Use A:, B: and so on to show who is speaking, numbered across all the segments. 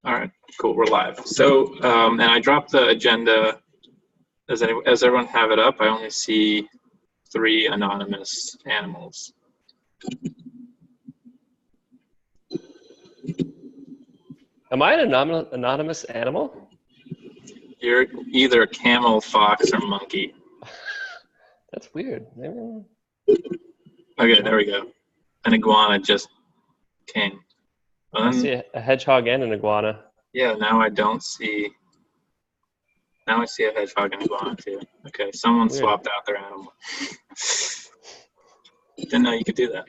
A: All right, cool. We're live. So, and I dropped the agenda. Does everyone have it up? I only see 3 anonymous animals.
B: Am I an anonymous animal?
A: You're either camel, fox, or monkey.
B: That's weird.
A: Okay, there we go. An iguana just came.
B: I see a hedgehog and an iguana.
A: Yeah, now I don't see. Now I see a hedgehog and iguana too. Okay, someone
B: Weird.
A: swapped out their animal. Didn't know you could do that.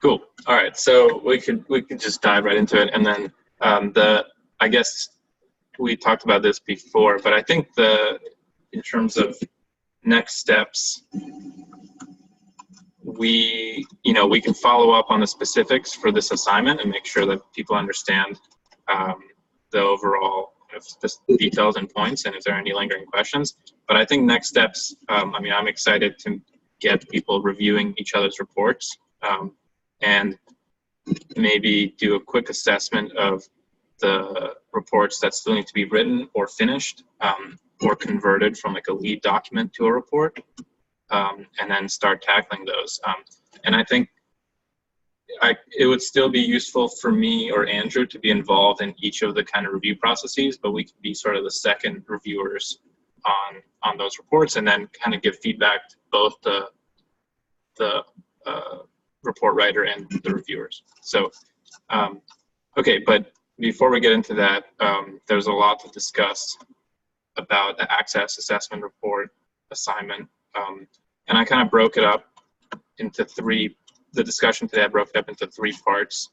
A: Cool. All right, so we could just dive right into it, and then I guess we talked about this before, but I think in terms of next steps, we can follow up on the specifics for this assignment and make sure that people understand the overall details and points, and if there are any lingering questions. But I think next steps, I'm excited to get people reviewing each other's reports and maybe do a quick assessment of the reports that still need to be written or finished or converted from like a lead document to a report, and then start tackling those. And I think it would still be useful for me or Andrew to be involved in each of the kind of review processes, but we could be sort of the second reviewers on those reports, and then kind of give feedback to both the report writer and the reviewers. So, okay, but before we get into that, there's a lot to discuss about the access assessment report assignment, and I kind of broke it up into 3. The discussion today, I broke it up into 3 parts.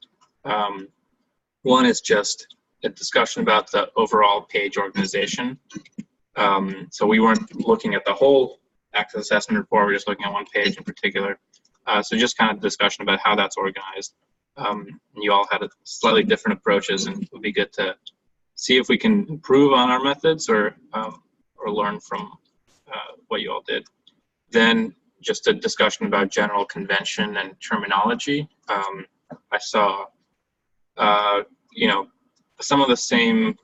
A: One is just a discussion about the overall page organization. So we weren't looking at the whole access assessment report, we're just looking at one page in particular. So just kind of discussion about how that's organized. You all had slightly different approaches, and it would be good to see if we can improve on our methods or learn from what you all did. Then just a discussion about general convention and terminology. I saw, some of the same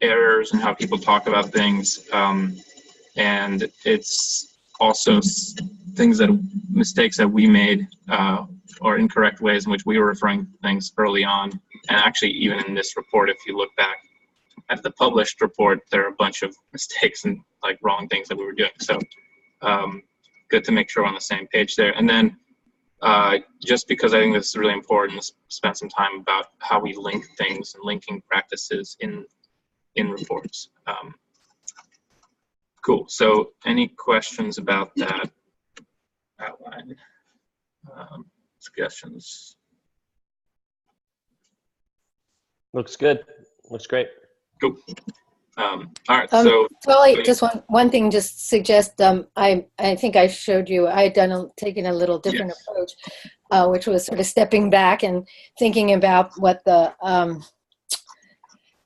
A: errors in how people talk about things, and it's also mistakes that we made or incorrect ways in which we were referring to things early on. And actually, even in this report, if you look back at the published report, there are a bunch of mistakes and like wrong things that we were doing. So good to make sure we're on the same page there. And then just because I think this is really important, to spend some time about how we link things and linking practices in reports. Cool. So any questions about that outline? Suggestions?
B: Looks good. Looks great.
A: Cool. All right. So
C: Totally. Just one thing. Just suggest. I think I showed you. I had taken a little different approach, which was sort of stepping back and thinking about what the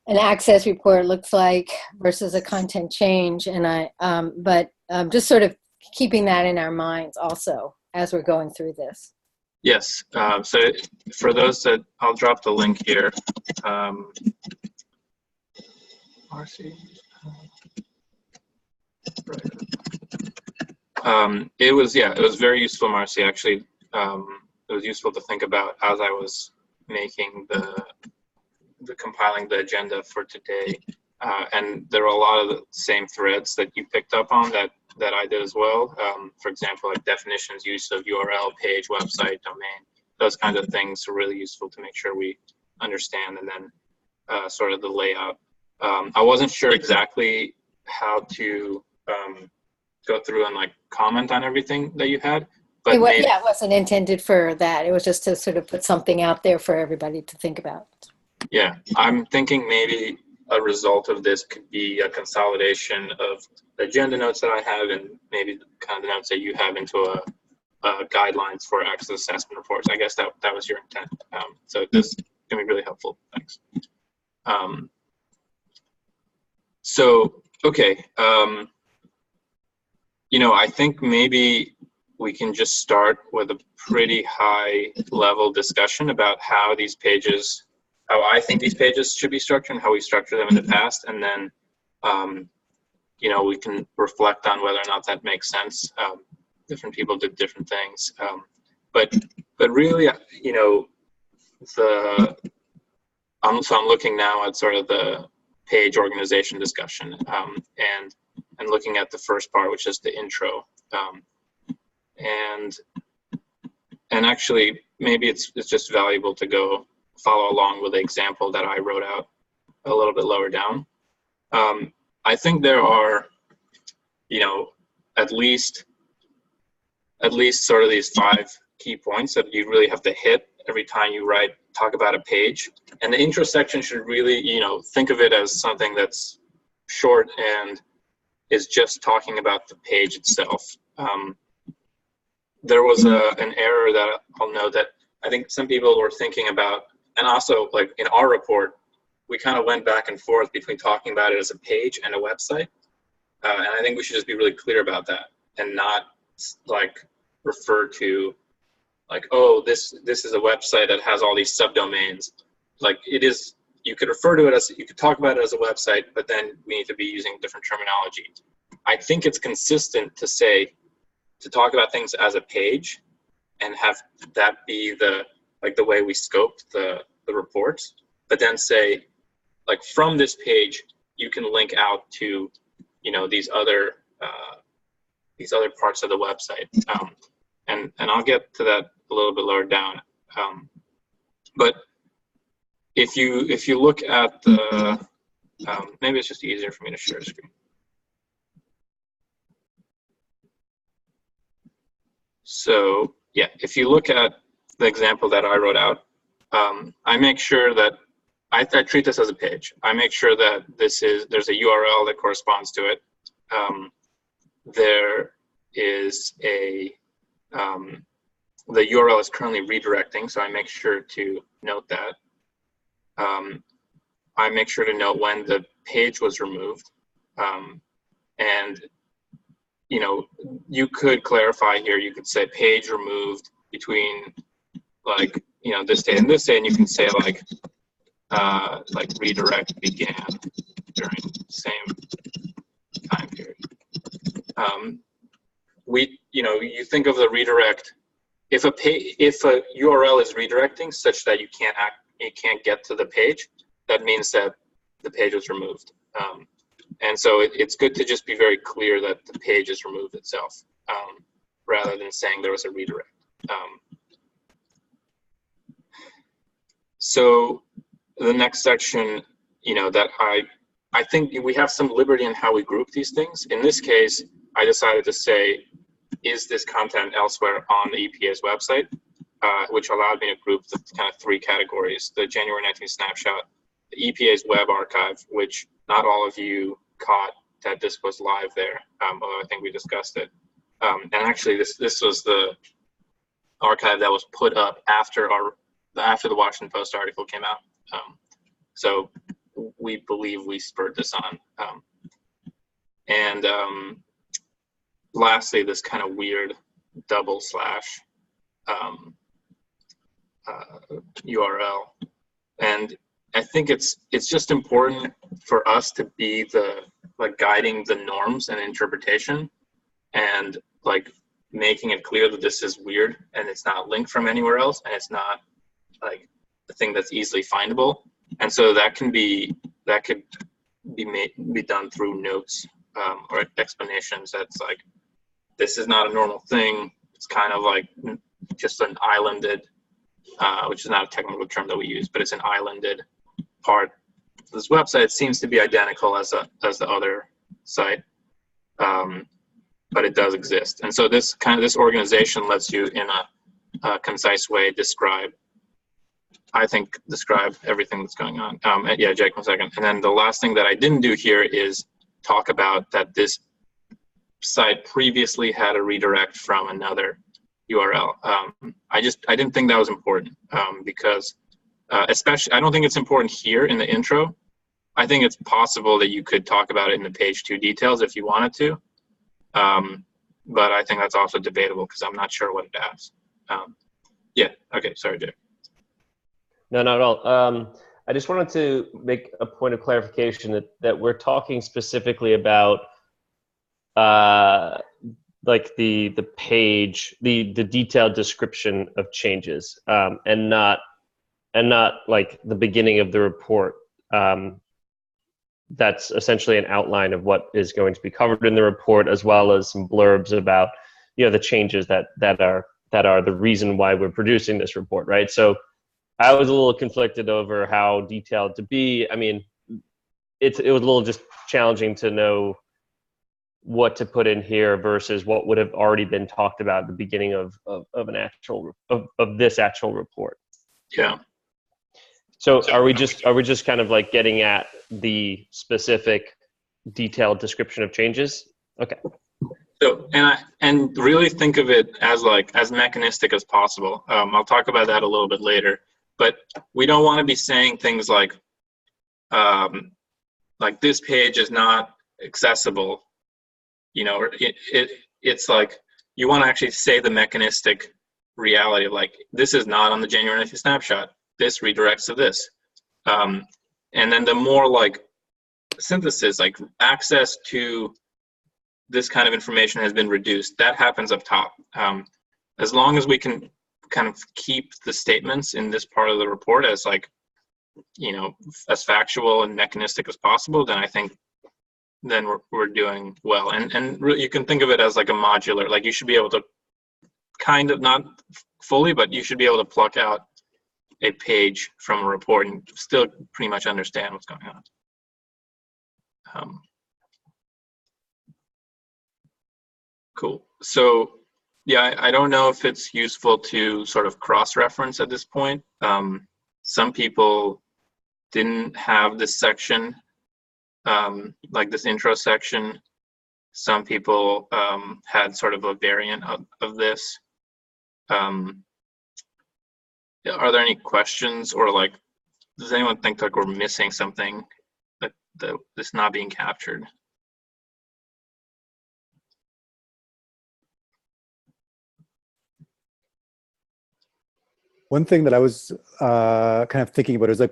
C: an access report looks like versus a content change, and just sort of keeping that in our minds also as we're going through this.
A: Yes. So for those that, I'll drop the link here. Marcy. It was very useful, Marcy. Actually, it was useful to think about as I was making the compiling the agenda for today, and there were a lot of the same threads that you picked up on that I did as well. For example, like definitions, use of URL, page, website, domain, those kinds of things are really useful to make sure we understand, and then sort of the layout. I wasn't sure exactly how to go through and like comment on everything that you had, but
C: it wasn't intended for that. It was just to sort of put something out there for everybody to think about. Yeah,
A: I'm thinking maybe a result of this could be a consolidation of the agenda notes that I have and maybe kind of the notes that you have into a guidelines for access assessment reports. I guess that was your intent. So this can be really helpful. Thanks. So, okay. I think maybe we can just start with a pretty high level discussion about how these pages, how I think these pages should be structured and how we structured them in the past. And then, you know, we can reflect on whether or not that makes sense. Different people did different things. But really, you know, so I'm looking now at sort of the page organization discussion, and looking at the first part, which is the intro. And actually, maybe it's just valuable to go follow along with the example that I wrote out a little bit lower down. I think there are, you know, at least sort of these 5 key points that you really have to hit every time you talk about a page. And the intro section should really, you know, think of it as something that's short and is just talking about the page itself. There was an error that I'll note that I think some people were thinking about, and also like in our report, we kind of went back and forth between talking about it as a page and a website. And I think we should just be really clear about that and not like refer to like, oh, this is a website that has all these subdomains. Like it is, you could refer to it as, you could talk about it as a website, but then we need to be using different terminology. I think it's consistent to say, to talk about things as a page and have that be the way we scoped the report, but then say, like from this page, you can link out to, you know, these other parts of the website. And I'll get to that a little bit lower down. But if you look at the, maybe it's just easier for me to share a screen. So yeah, if you look at the example that I wrote out, I make sure that I treat this as a page. I make sure that there's a URL that corresponds to it. There is the URL is currently redirecting, so I make sure to note that. I make sure to note when the page was removed. And, you know, you could clarify here, you could say page removed between like, you know, this day and this day, and you can say like redirect began during the same time period. You know, you think of the redirect, if a URL is redirecting such that you can't get to the page, that means that the page was removed. And so it's good to just be very clear that the page is removed itself, rather than saying there was a redirect. So the next section, you know, that I think we have some liberty in how we group these things. In this case, I decided to say, is this content elsewhere on the EPA's website, which allowed me to group the kind of 3 categories: the January 19th snapshot, the EPA's web archive, which not all of you caught that this was live there, although I think we discussed it. And actually, this was the archive that was put up after the Washington Post article came out. So we believe we spurred this on. And lastly, this kind of weird double slash URL. And I think it's just important for us to be guiding the norms and interpretation, and like making it clear that this is weird and it's not linked from anywhere else, and it's not like the thing that's easily findable. And so that could be done through notes or explanations. That's like, this is not a normal thing. It's kind of like just an islanded, which is not a technical term that we use, but it's an islanded part. This website seems to be identical as the other site, but it does exist. And so this organization lets you, in a concise way, describe everything that's going on. Yeah, Jake, 1 second. And then the last thing that I didn't do here is talk about that this site previously had a redirect from another URL. I didn't think that was important, because especially, I don't think it's important here in the intro. I think it's possible that you could talk about it in the page 2 details if you wanted to. but I think that's also debatable because I'm not sure what it adds. Yeah. Okay. Sorry, Jay.
B: No, not at all. I just wanted to make a point of clarification that we're talking specifically about like the page, the detailed description of changes, and not like the beginning of the report. That's essentially an outline of what is going to be covered in the report, as well as some blurbs about, you know, the changes that are the reason why we're producing this report, right? So I was a little conflicted over how detailed to be. I mean, it was a little just challenging to know what to put in here versus what would have already been talked about at the beginning of this actual report.
A: Yeah.
B: So are we just kind of like getting at the specific detailed description of changes? Okay.
A: So, and really think of it as mechanistic as possible. I'll talk about that a little bit later, but we don't want to be saying things like this page is not accessible. You know, it's like you want to actually say the mechanistic reality of like, this is not on the January 19th snapshot. This redirects to this. And then the more like synthesis, like access to this kind of information has been reduced. That happens up top. As long as we can kind of keep the statements in this part of the report as like, you know, as factual and mechanistic as possible, then I think then we're doing well. And you can think of it as like a modular, like you should be able to kind of, not fully, but you should be able to pluck out a page from a report and still pretty much understand what's going on. Cool. So yeah, I don't know if it's useful to sort of cross-reference at this point. Some people didn't have this section, like this intro section. Some people had sort of a variant of this. Are there any questions, or like, does anyone think like we're missing something that's not being captured?
D: One thing that I was kind of thinking about is like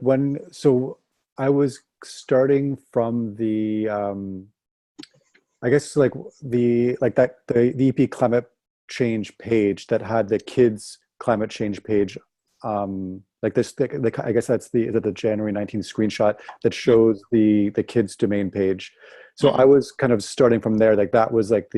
D: so I was starting from the, I guess like the EP climate change page that had the kids climate change page, like this, I guess that's is it the January 19th screenshot that shows the kids domain page. So I was kind of starting from there, like that was like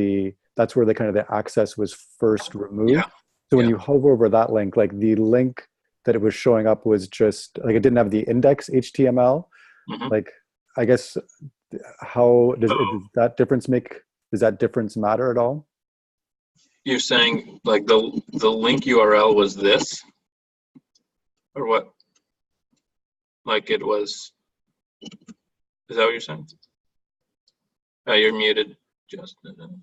D: that's where the kind of the access was first removed.
A: Yeah.
D: So when you hover over that link, like the link that it was showing up was just like, it didn't have the index HTML. Like, I guess, how does that difference matter at all?
A: You're saying like the link URL was this, or what? Like it was, is that what you're saying? You're muted, Justin.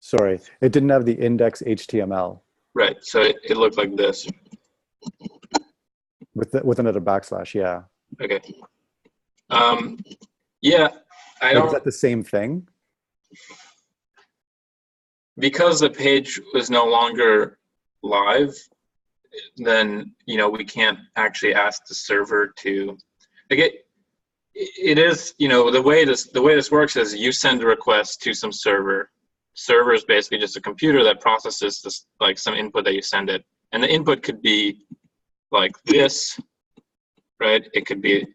D: Sorry, it didn't have the index HTML.
A: Right, so it looked like this.
D: With another backslash, yeah.
A: Okay. Yeah, I don't.
D: Is that the same thing?
A: Because the page was no longer live, then, you know, we can't actually ask the server to, like it is, you know, the way this works is you send a request to some server. Server is basically just a computer that processes this, like some input that you send it, and the input could be like this, right? It could be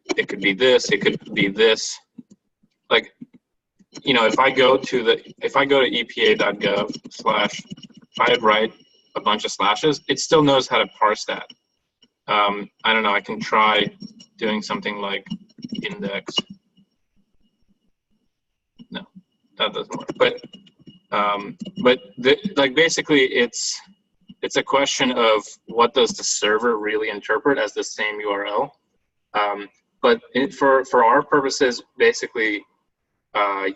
A: this, it could be this. Like, you know, if I go to epa.gov/ if I write a bunch of slashes, it still knows how to parse that. I don't know, I can try doing something like index. No, that doesn't work. But like basically it's a question of what does the server really interpret as the same URL. But for our purposes, basically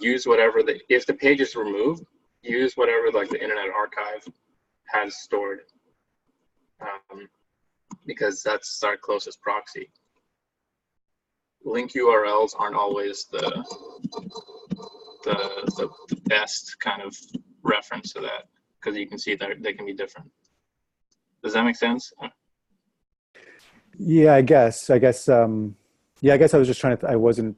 A: use whatever if the page is removed, use whatever like the Internet Archive has stored, because that's our closest proxy. Link URLs aren't always the best kind of reference to that because you can see that they can be different. Does that make sense?
D: Yeah, I guess. Yeah, I guess I was just trying to. I wasn't.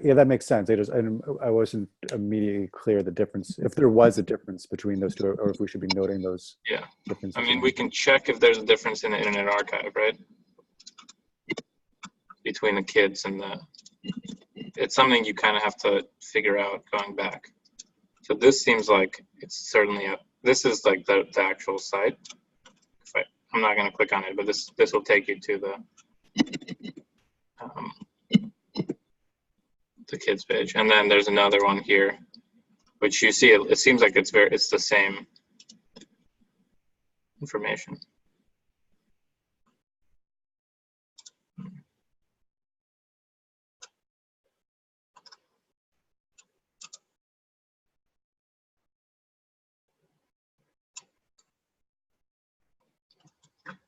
D: Yeah, that makes sense. I wasn't immediately clear the difference, if there was a difference between those two, or if we should be noting those
A: Yeah.
D: differences.
A: I mean, we can check if there's a difference in the Internet Archive, right? Between the kids and the. It's something you kind of have to figure out going back. So this seems like it's certainly this is like the actual site. I'm not going to click on it, but this will take you to the kids page, and then there's another one here, which you see. It seems like it's the same information.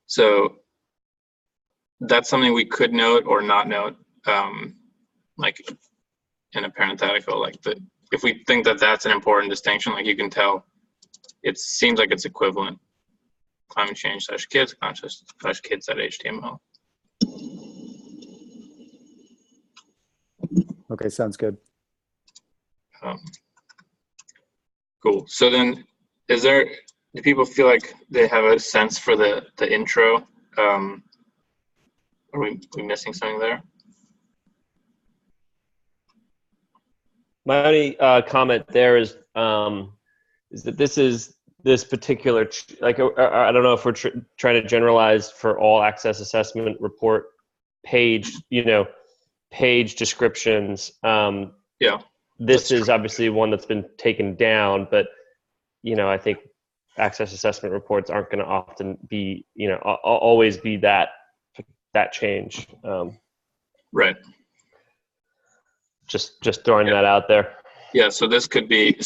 A: So that's something we could note or not note, like in a parenthetical, like if we think that that's an important distinction, like you can tell, it seems like it's equivalent. Climate change / kids, / kids.html.
D: Okay, sounds good.
A: Cool. So then, do people feel like they have a sense for the intro? Are we missing something there?
B: My only comment there is that this particular, like, I don't know if we're trying to generalize for all access assessment report page, page descriptions.
A: Yeah.
B: This is obviously one that's been taken down, but, I think access assessment reports aren't going to often be, always be that change.
A: Right.
B: Just throwing that out there.
A: Yeah. So this could be,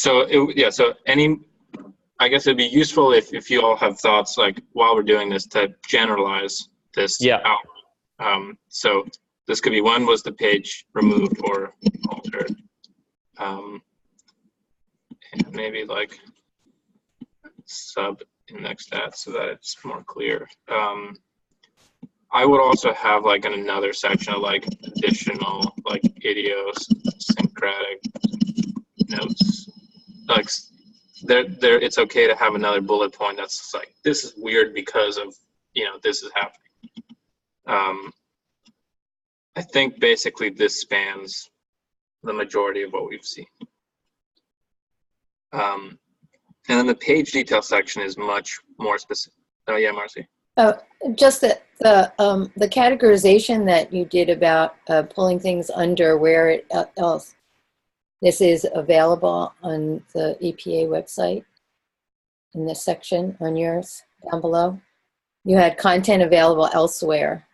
A: I guess it'd be useful if you all have thoughts, like while we're doing this, to generalize this out. So this could be, when was the page removed or altered? And maybe like sub-index that so that it's more clear. I would also have like another section of like additional like idiosyncratic notes. Like there, it's okay to have another bullet point that's like, this is weird because of, this is happening. I think basically this spans the majority of what we've seen. And then the page detail section is much more specific. Oh yeah, Marcy.
C: Just that the categorization that you did about pulling things under where else. This is available on the EPA website in this section on yours down below. You had content available elsewhere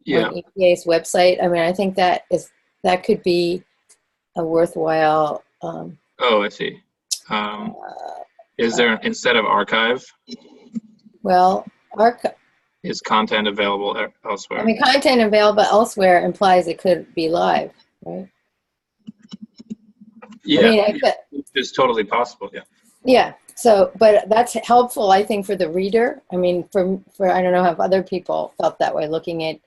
C: on EPA's website. I mean, I think that could be a worthwhile.
A: Oh, I see. Is there, instead of archive?
C: Well,
A: is content available elsewhere?
C: I mean, content available elsewhere implies it could be live, right?
A: Yeah, I mean, it's totally possible. Yeah.
C: Yeah. So, but that's helpful, I think, for the reader. I mean, for I don't know if other people felt that way, looking at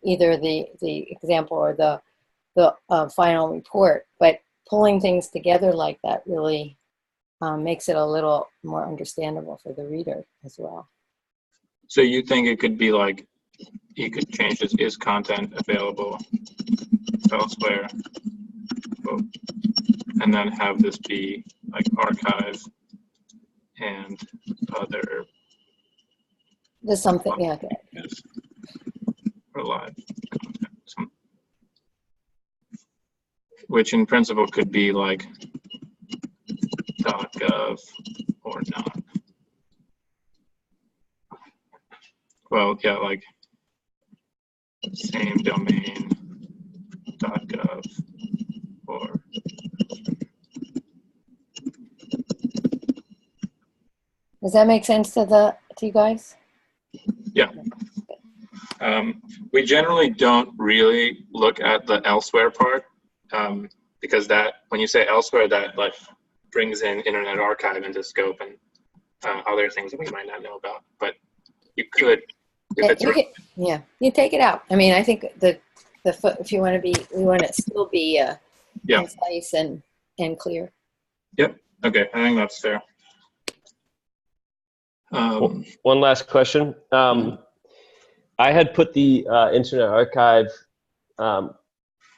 C: either the example or the final report. But pulling things together like that really makes it a little more understandable for the reader as well.
A: So you think it could be like, you could change this, is content available elsewhere? And then have this be like archive and other.
C: There's something, yeah.
A: Or live content. Which in principle could be like .gov or not. Well, yeah, like same domain .gov or.
C: Does that make sense to you guys?
A: Yeah. We generally don't really look at the elsewhere part because that, when you say elsewhere, that like brings in Internet Archive into scope and other things that we might not know about. But you could, if it's
C: yeah, you take it out. I mean, I think if you want to be, we want to still be concise and clear.
A: Yep. Okay, I think that's fair.
B: One last question. I had put the Internet Archive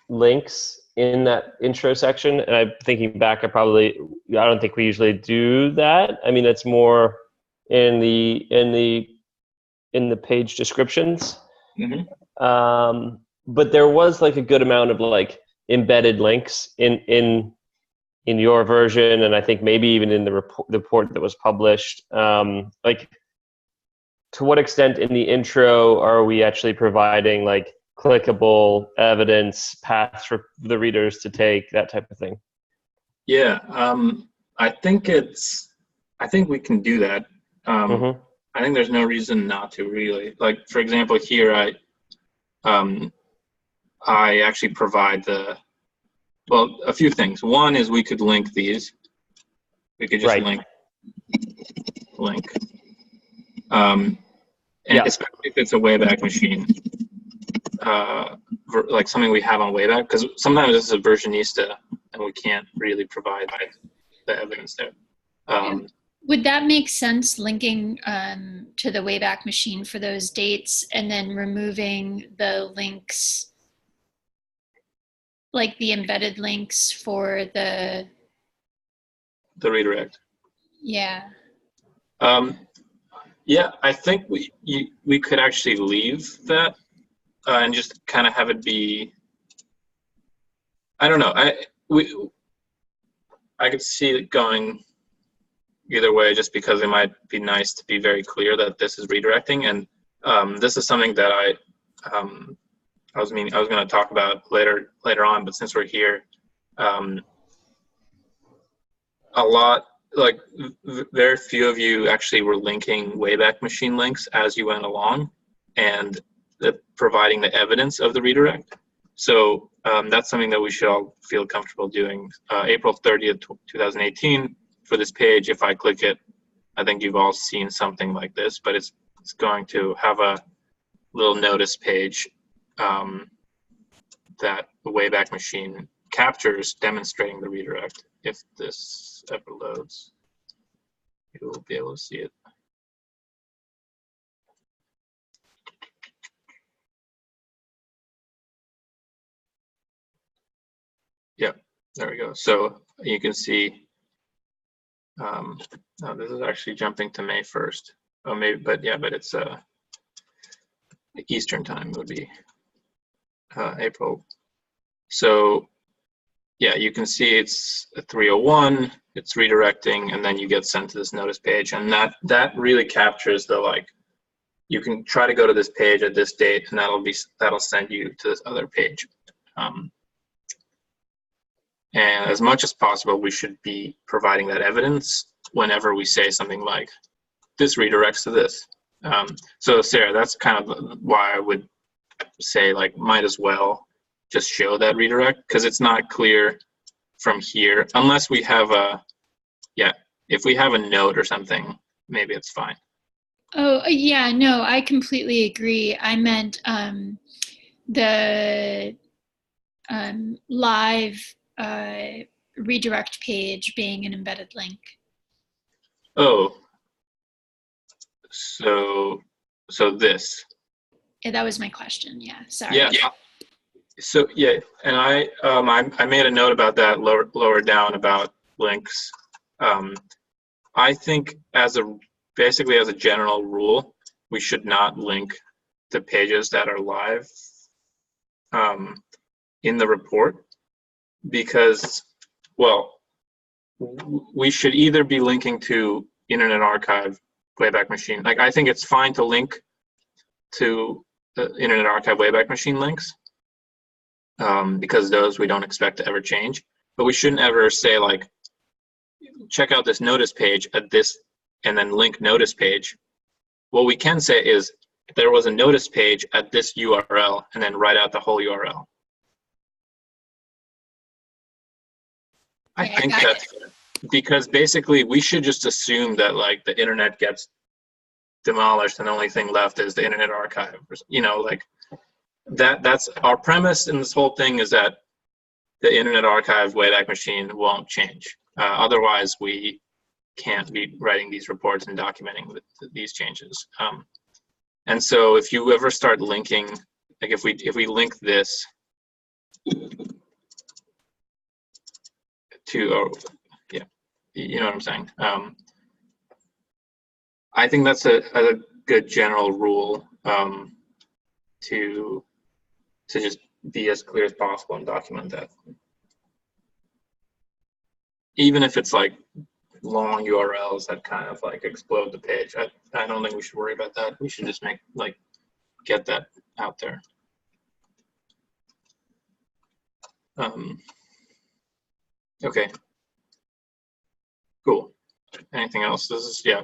B: links in that intro section, and I'm thinking back, I don't think we usually do that. I mean, it's more in the page descriptions.
A: Mm-hmm.
B: But there was like a good amount of like embedded links in your version, and I think maybe even in the report that was published. Like, to what extent in the intro are we actually providing like clickable evidence paths for the readers to take, that type of thing?
A: Yeah, I think we can do that. I think there's no reason not to, really. Like, for example, here I actually provide a few things. One is we could link these. We could just link. And especially if it's a Wayback Machine, like something we have on Wayback, because sometimes this is a versionista and we can't really provide the evidence there.
E: Would that make sense, linking to the Wayback Machine for those dates and then removing the links, like the embedded links for the
A: redirect?
E: Yeah.
A: Yeah, I think we could actually leave that and just kind of have it be. I don't know. I could see it going either way, just because it might be nice to be very clear that this is redirecting, and this is something that I was going to talk about later on, but since we're here, a lot. Like, very few of you actually were linking Wayback Machine links as you went along and providing the evidence of the redirect. So that's something that we should all feel comfortable doing. April 30th, 2018, for this page, if I click it, I think you've all seen something like this, but it's going to have a little notice page that the Wayback Machine captures demonstrating the redirect. If this ever loads, you will be able to see it. Yeah, there we go. So you can see, this is actually jumping to May 1st. Oh, maybe, but it's Eastern time would be April. So yeah, you can see it's a 301, it's redirecting, and then you get sent to this notice page. And that really captures the, like, you can try to go to this page at this date, and that'll send you to this other page. And as much as possible, we should be providing that evidence whenever we say something like, this redirects to this. So Sarah, that's kind of why I would say, like, might as well just show that redirect, because it's not clear from here unless we have if we have a note or something, maybe it's fine.
E: Oh yeah, no, I completely agree. I meant the live redirect page being an embedded link.
A: Oh, so this.
E: Yeah, that was my question. Yeah, sorry.
A: Yeah. So yeah, and I made a note about that lower down about links. I think basically as a general rule, we should not link to pages that are live in the report, because, well, we should either be linking to Internet Archive, Wayback Machine. Like, I think it's fine to link to the Internet Archive, Wayback Machine links, because those we don't expect to ever change. But we shouldn't ever say, like, check out this notice page at this, and then link notice page. What we can say is there was a notice page at this URL, and then write out the whole URL. I think that's fair. because basically we should just assume that like the internet gets demolished and the only thing left is the Internet Archive. You know, like that's our premise in this whole thing, is that the Internet Archive Wayback Machine won't change. Otherwise, we can't be writing these reports and documenting these changes. And so if you ever start linking, like if we link this to, yeah, you know what I'm saying? I think that's a good general rule to just be as clear as possible and document that. Even if it's like long URLs that kind of like explode the page, I don't think we should worry about that. We should just get that out there. Okay, cool. Anything else? This is, yeah,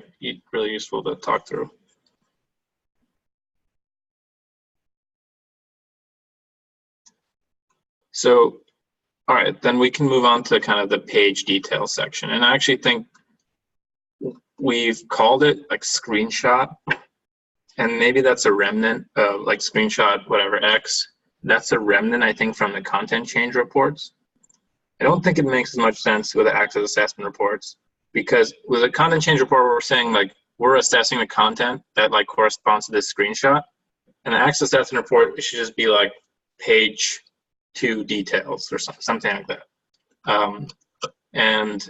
A: really useful to talk through. So, all right, then we can move on to kind of the page details section. And I actually think we've called it like screenshot, and maybe that's a remnant of like screenshot, whatever, X. That's a remnant, I think, from the content change reports. I don't think it makes as much sense with the access assessment reports, because with a content change report, we're saying like we're assessing the content that like corresponds to this screenshot, and the access assessment report, it should just be like page 2 details or something like that. And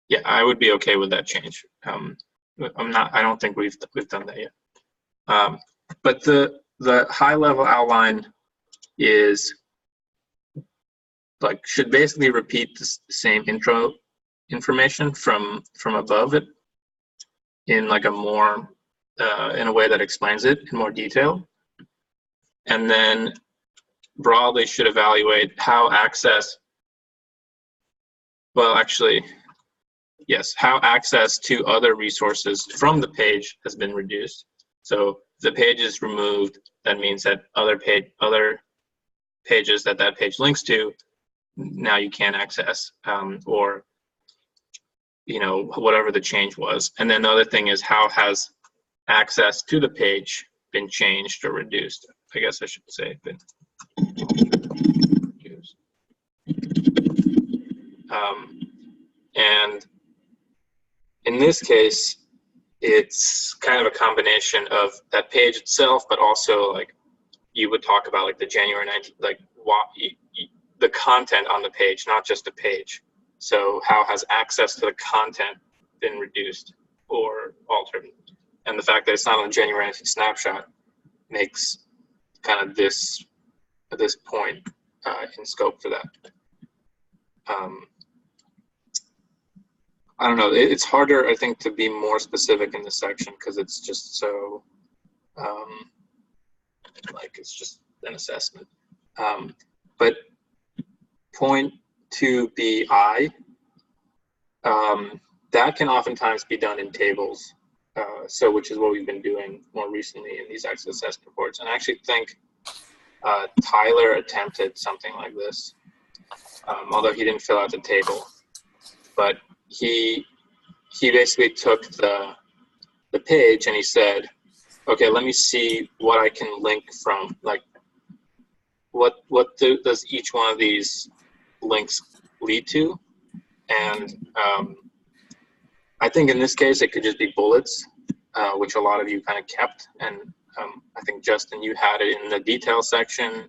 A: yeah, I would be okay with that change. I don't think we've done that yet. But the high level outline is like should basically repeat the same intro information from above it in like a more in a way that explains it in more detail, and then broadly should evaluate how access, well, actually, yes, how access to other resources from the page has been reduced. So if the page is removed, that means that other pages that page links to, now you can't access, or you know, whatever the change was. And then the other thing is, how has access to the page been changed or reduced? I guess I should say been reduced. And in this case, it's kind of a combination of that page itself, but also like you would talk about like the January 19th, like the content on the page, not just a page. So how has access to the content been reduced or altered? And the fact that it's not on a January 19th snapshot makes kind of this point in scope for that. I don't know. It's harder, I think, to be more specific in this section because it's just so, like it's just an assessment. But point 2bi, that can oftentimes be done in tables. So which is what we've been doing more recently in these access assessment reports. And I actually think Tyler attempted something like this, although he didn't fill out the table. But he basically took the page and he said, okay, let me see what I can link from, like what does each one of these links lead to? And I think in this case it could just be bullets, which a lot of you kind of kept, and I think Justin, you had it in the detail section,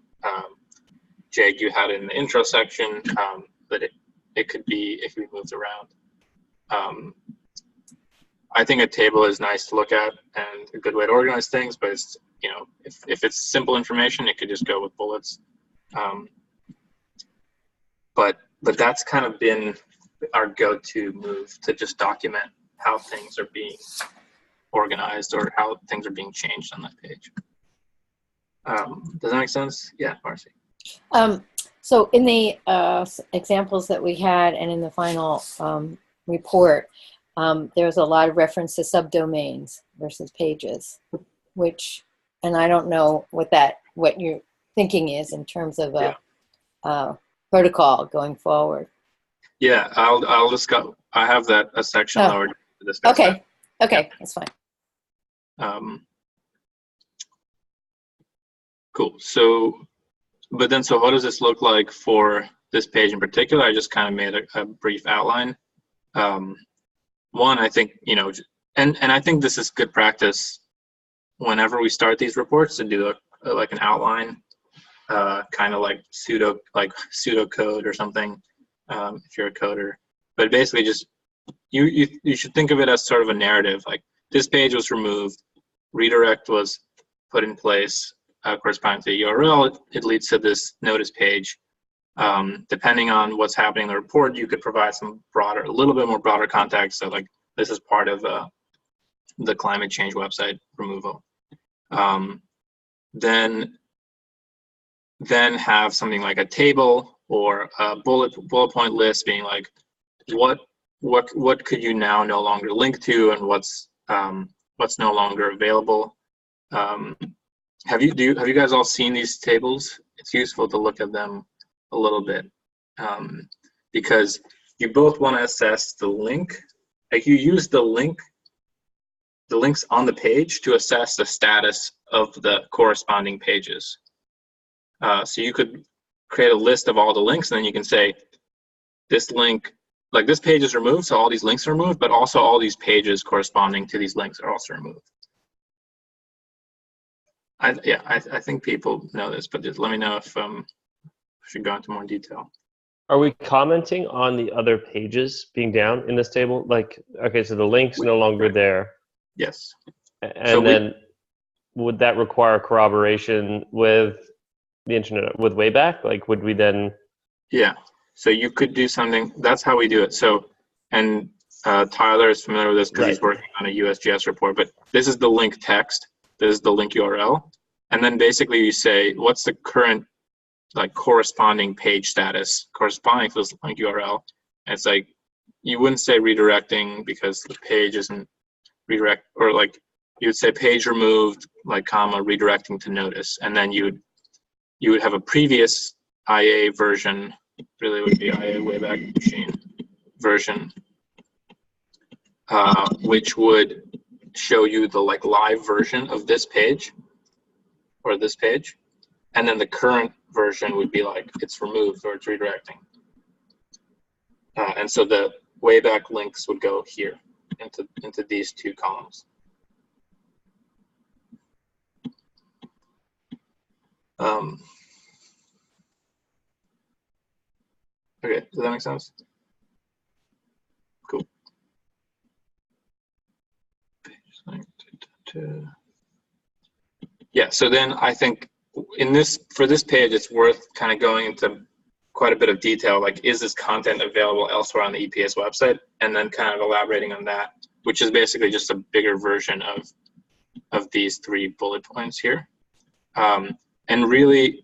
A: Jake, you had it in the intro section, but it could be if we moved around. I think a table is nice to look at and a good way to organize things, but it's, you know, if it's simple information, it could just go with bullets. But that's kind of been our go-to move, to just document how things are being organized or how things are being changed on that page. Does that make sense? Yeah, Marcy.
C: So in the examples that we had and in the final report, there's a lot of reference to subdomains versus pages, which, and I don't know what your thinking is in terms of a protocol going forward.
A: Yeah, I'll discuss. I have a section
C: Oh.
A: lowered to discuss.
C: Okay, okay, that's fine.
A: That. Cool. So, but then, so what does this look like for this page in particular? I just kind of made a brief outline. One, I think, and I think this is good practice whenever we start these reports to do like an outline, kind of like pseudo code or something, if you're a coder. But basically, just you should think of it as sort of a narrative. Like, this page was removed, redirect was put in place, corresponding to the URL. It leads to this notice page. Depending on what's happening in the report, you could provide a little bit more broader context. So, like, this is part of the climate change website removal. Then have something like a table or a bullet point list, being like, what could you now no longer link to, and what's no longer available. Have you guys all seen these tables? It's useful to look at them a little bit, because you both want to assess the link. Like, you use the links on the page to assess the status of the corresponding pages. So you could create a list of all the links, and then you can say, this link, like, this page is removed, so all these links are removed, but also all these pages corresponding to these links are also removed. I think people know this, but just let me know if I should go into more detail.
B: Are we commenting on the other pages being down in this table? Like, okay, so the link's no longer there.
A: Yes.
B: And
A: So
B: then would that require corroboration with the internet, with Wayback? Like, would we then?
A: Yeah. So you could do something. That's how we do it. So, and Tyler is familiar with this because he's working on a USGS report, but this is the link text. This is the link URL. And then basically you say, what's the current, like, corresponding page status corresponding to this link URL? And it's like, you wouldn't say redirecting because the page isn't redirect, or like, you would say page removed, like, comma, redirecting to notice. And then you would have a previous IA version, really would be IA Wayback Machine version, which would show you the, like, live version of this page or this page. And then the current version would be like, it's removed or it's redirecting. And so the Wayback links would go here into these two columns. Okay, does that make sense? Cool. Yeah, so then I think for this page, it's worth kind of going into quite a bit of detail, like, is this content available elsewhere on the EPA's website? And then kind of elaborating on that, which is basically just a bigger version of these 3 bullet points here. And really,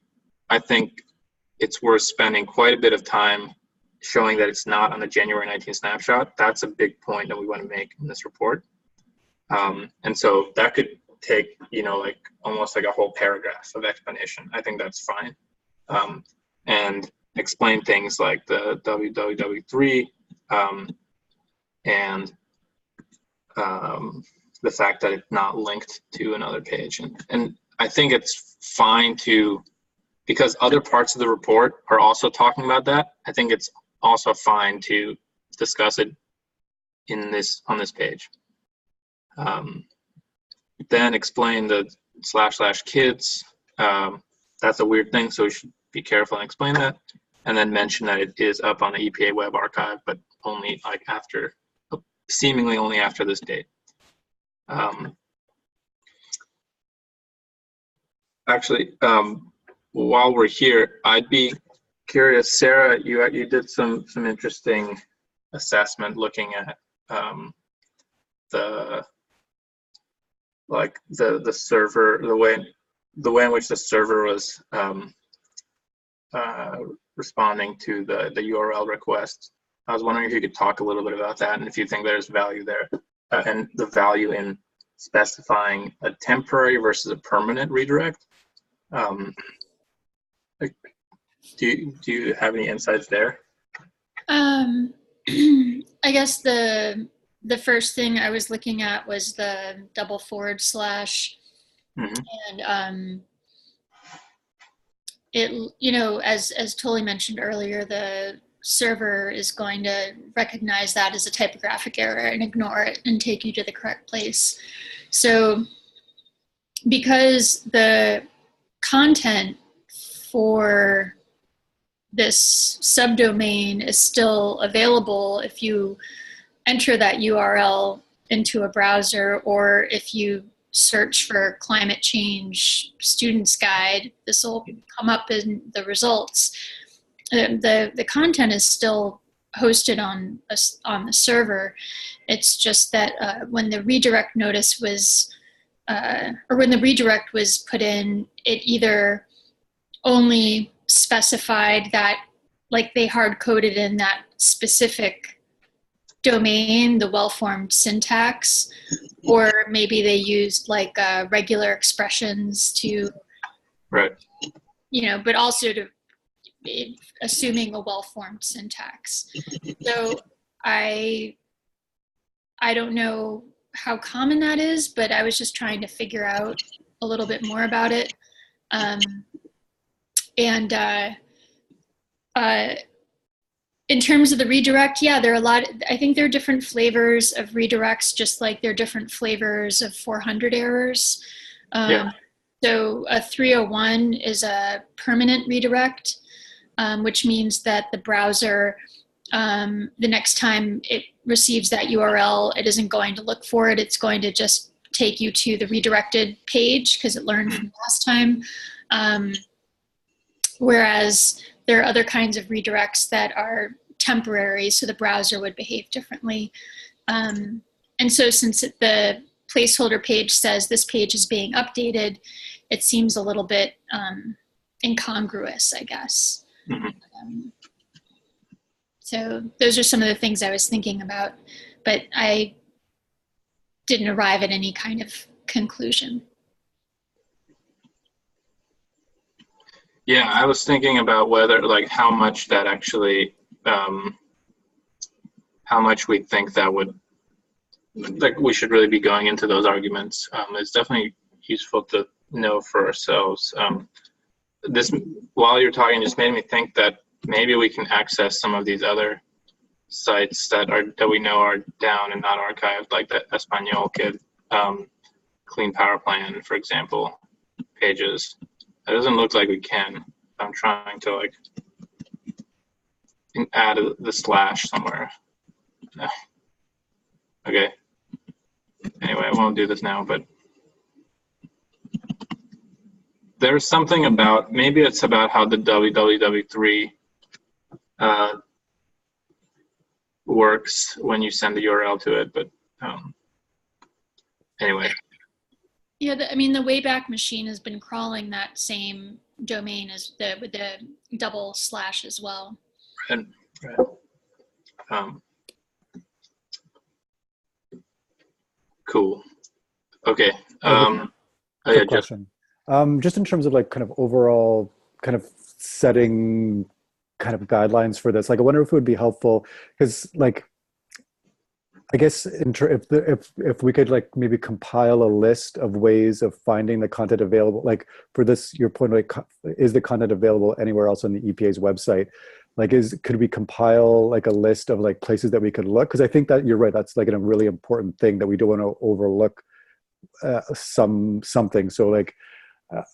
A: I think it's worth spending quite a bit of time showing that it's not on the January 19 snapshot. That's a big point that we want to make in this report. And so that could take, like, almost like a whole paragraph of explanation. I think that's fine. And explain things like the www3 and the fact that it's not linked to another page. And I think it's fine because other parts of the report are also talking about that. I think it's also fine to discuss it on this page. Then explain the //kids. That's a weird thing, so we should be careful and explain that. And then mention that it is up on the EPA web archive, but only like seemingly only after this date. Actually, while we're here, I'd be curious, Sarah, you did some interesting assessment looking at the server, the way in which the server was responding to the URL request. I was wondering if you could talk a little bit about that, and if you think there's value there, and the value in specifying a temporary versus a permanent redirect. Do you have any insights there?
E: Um, I guess the first thing I was looking at was the double forward slash,
A: Mhm.
E: and it, as Toli mentioned earlier, the server is going to recognize that as a typographic error and ignore it and take you to the correct place. So because the content for this subdomain is still available if you enter that URL into a browser, or if you search for climate change students guide, this will come up in the results. The content is still hosted on the server. It's just that when the redirect notice was, or when the redirect was put in, it either only specified that, like, they hard coded in that specific domain the well-formed syntax, or maybe they used like regular expressions to,
A: Right.
E: but also to assuming a well-formed syntax. So I don't know how common that is, but I was just trying to figure out a little bit more about it. In terms of the redirect, yeah, there are a lot. I think there are different flavors of redirects, just like there are different flavors of 400 errors.
A: Yeah.
E: So a 301 is a permanent redirect, which means that the browser, the next time it receives that URL, it isn't going to look for it. It's going to just take you to the redirected page because it learned from last time. Whereas there are other kinds of redirects that are temporary, so the browser would behave differently. And so since the placeholder page says this page is being updated, it seems a little bit incongruous, I guess.
A: Mhm.
E: So those are some of the things I was thinking about, but I didn't arrive at any kind of conclusion.
A: Yeah, I was thinking about whether, like, how much that actually, how much we think that would, like, we should really be going into those arguments. It's definitely useful to know for ourselves. This, while you're talking, just made me think that maybe we can access some of these other sites that we know are down and not archived, like the Espanol Kid, Clean Power Plan, for example, pages. It doesn't look like we can. I'm trying to, like, add the slash somewhere. No. Okay. Anyway, I won't do this now, but there's something about, maybe it's about how the www3 works when you send the URL to it, but anyway.
E: Yeah, the Wayback Machine has been crawling that same domain as with the double slash as well.
A: Right. Cool. Okay.
D: Quick question. Just in terms of, like, kind of overall kind of setting kind of guidelines for this, like, I wonder if it would be helpful, because, like, I guess if we could, like, maybe compile a list of ways of finding the content available, like, for this, your point, like, is the content available anywhere else on the EPA's website? Like, could we compile, like, a list of, like, places that we could look? Because I think that you're right, that's, like, a really important thing that we don't want to overlook something. So, like,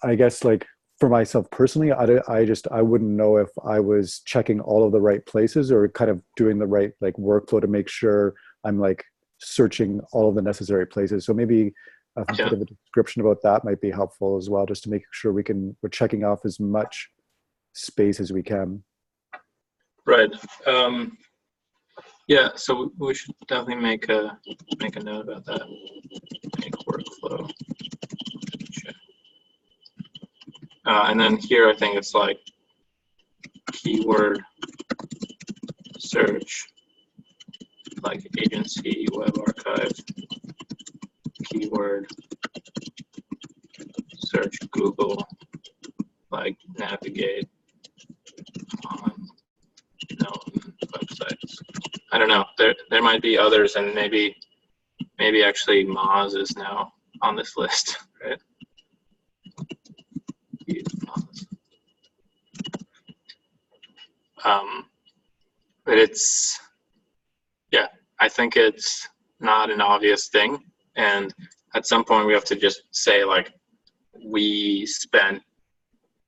D: I guess, like, for myself personally, I wouldn't know if I was checking all of the right places or kind of doing the right, like, workflow to make sure I'm, like, searching all of the necessary places. So maybe a bit of a description about that might be helpful as well, just to make sure we're checking off as much space as we can.
A: Right. Yeah. So we should definitely make a note about that. Make workflow. And then here, I think it's like keyword search, like agency web archive, keyword search Google, like navigate on known websites. I don't know. There might be others, and maybe actually Moz is now on this list, right? But it's, yeah, I think it's not an obvious thing, and at some point we have to just say, like, we spent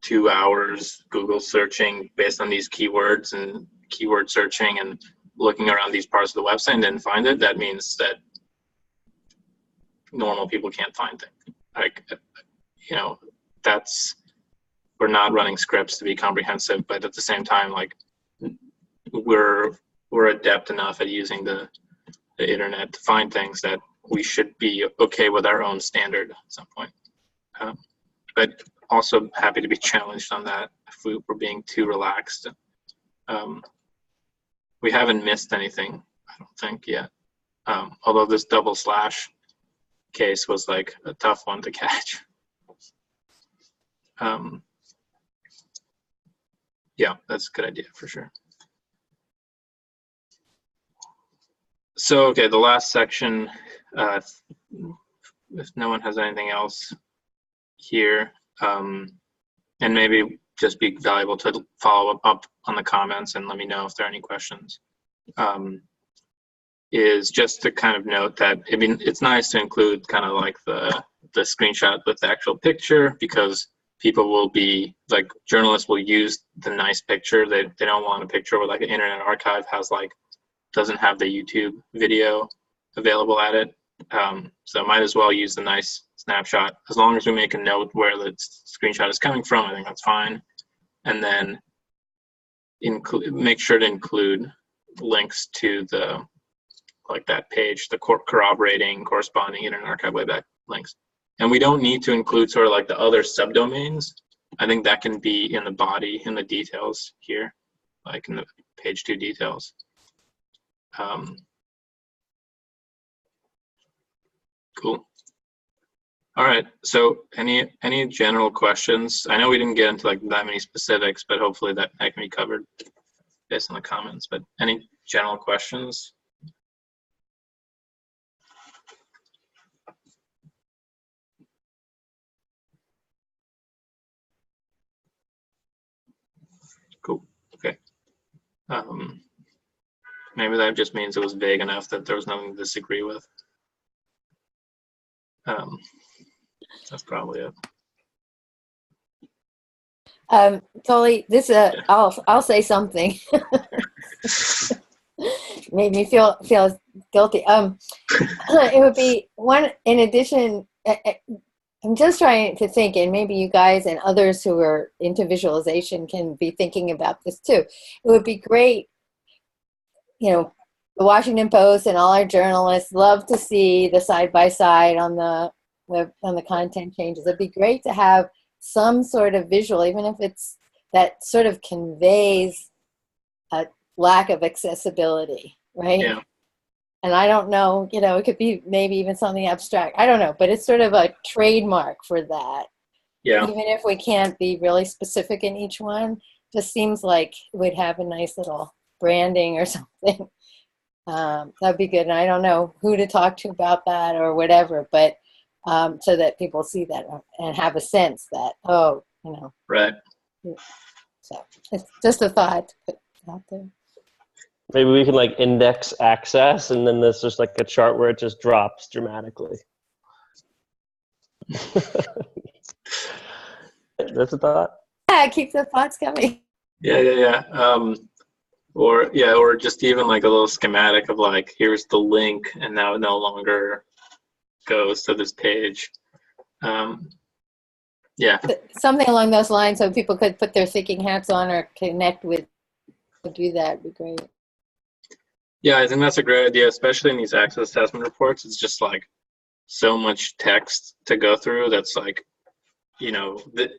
A: 2 hours Google searching based on these keywords and keyword searching and looking around these parts of the website and didn't find it. That means that normal people can't find things. Like, you know, we're not running scripts to be comprehensive, but at the same time, like, we're adept enough at using the internet to find things that we should be okay with our own standard at some point. But also happy to be challenged on that if we're being too relaxed. We haven't missed anything, I don't think, yet. Although this double slash case was like a tough one to catch. Yeah, that's a good idea for sure. So, okay, the last section, if no one has anything else here, and maybe just be valuable to follow up on the comments and let me know if there are any questions, is just to kind of note that, I mean, it's nice to include kind of like the screenshot with the actual picture, because people will be, like, journalists will use the nice picture. They don't want a picture where, like, an Internet Archive has, like, doesn't have the YouTube video available at it. So might as well use the nice snapshot. As long as we make a note where the screenshot is coming from, I think that's fine. And then make sure to include links to the, like, that page, the corroborating corresponding Internet Archive wayback links. And we don't need to include sort of like the other subdomains. I think that can be in the body, in the details here, like in the page 2 details. Cool. All right. So any general questions? I know we didn't get into like that many specifics, but hopefully that can be covered based on the comments. But any general questions? Cool. Okay. Maybe that just means it was vague enough that there was nothing to disagree with. That's probably it.
C: Totally. This I'll say something. Made me feel guilty. It would be one in addition. I'm just trying to think, and maybe you guys and others who are into visualization can be thinking about this too. It would be great, you know, the Washington Post and all our journalists love to see the side-by-side on the web, on the content changes. It'd be great to have some sort of visual, even if it's that sort of conveys a lack of accessibility, right?
A: Yeah.
C: And I don't know, you know, it could be maybe even something abstract. I don't know, but it's sort of a trademark for that.
A: Yeah.
C: Even if we can't be really specific in each one, just seems like we'd have a nice little branding or something. That'd be good. And I don't know who to talk to about that or whatever, but so that people see that and have a sense that, oh, you know.
A: Right.
C: So it's just a thought to put out there.
B: Maybe we can like index access, and then there's just like a chart where it just drops dramatically. That's a thought.
C: Yeah, keep the thoughts coming.
A: Yeah. Or just even like a little schematic of like, here's the link, and now it no longer goes to this page. Yeah.
C: Something along those lines, so people could put their thinking hats on or connect with, do that would be great.
A: Yeah, I think that's a great idea, especially in these access assessment reports. It's just like so much text to go through that's like, you know, the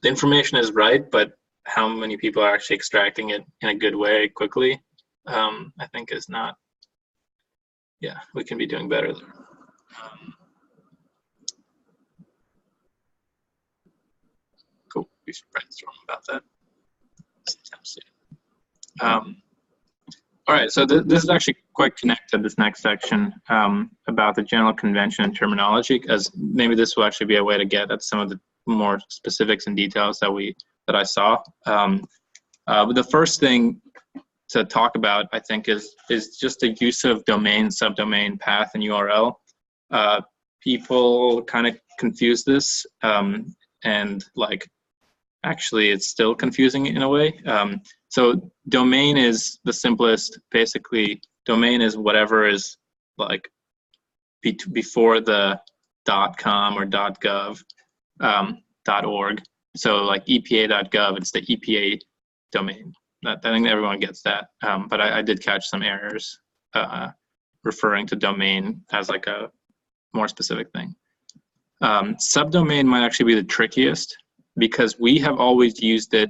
A: information is right, but how many people are actually extracting it in a good way quickly, I think is not, yeah, we can be doing better there. Cool, we should brainstorm about that sometime soon. All right, so this is actually quite connected, this next section, about the general convention and terminology, because maybe this will actually be a way to get at some of the more specifics and details that I saw. But the first thing to talk about, I think, is just the use of domain, subdomain, path, and URL. People kind of confuse this, and like, actually, it's still confusing in a way. So domain is the simplest. Basically, domain is whatever is like before the .com or .gov, .org. So like EPA.gov, it's the EPA domain. I think everyone gets that. But I did catch some errors referring to domain as like a more specific thing. Subdomain might actually be the trickiest, because we have always used it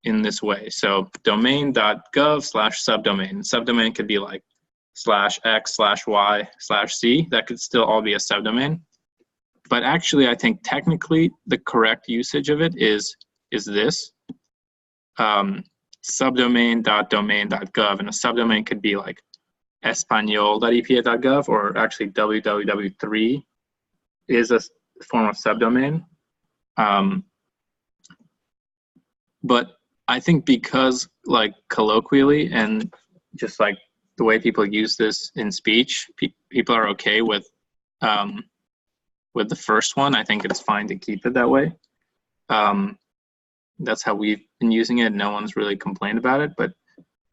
A: in this way. So domain.gov/subdomain. Subdomain could be like /x/y/z. That could still all be a subdomain. But actually, I think technically the correct usage of it is this. Subdomain.domain.gov. And a subdomain could be like espanol.epa.gov, or actually www3 is a form of subdomain. But I think because like colloquially and just like the way people use this in speech, people are okay with the first one. I think it's fine to keep it that way. That's how we've been using it. No one's really complained about it, but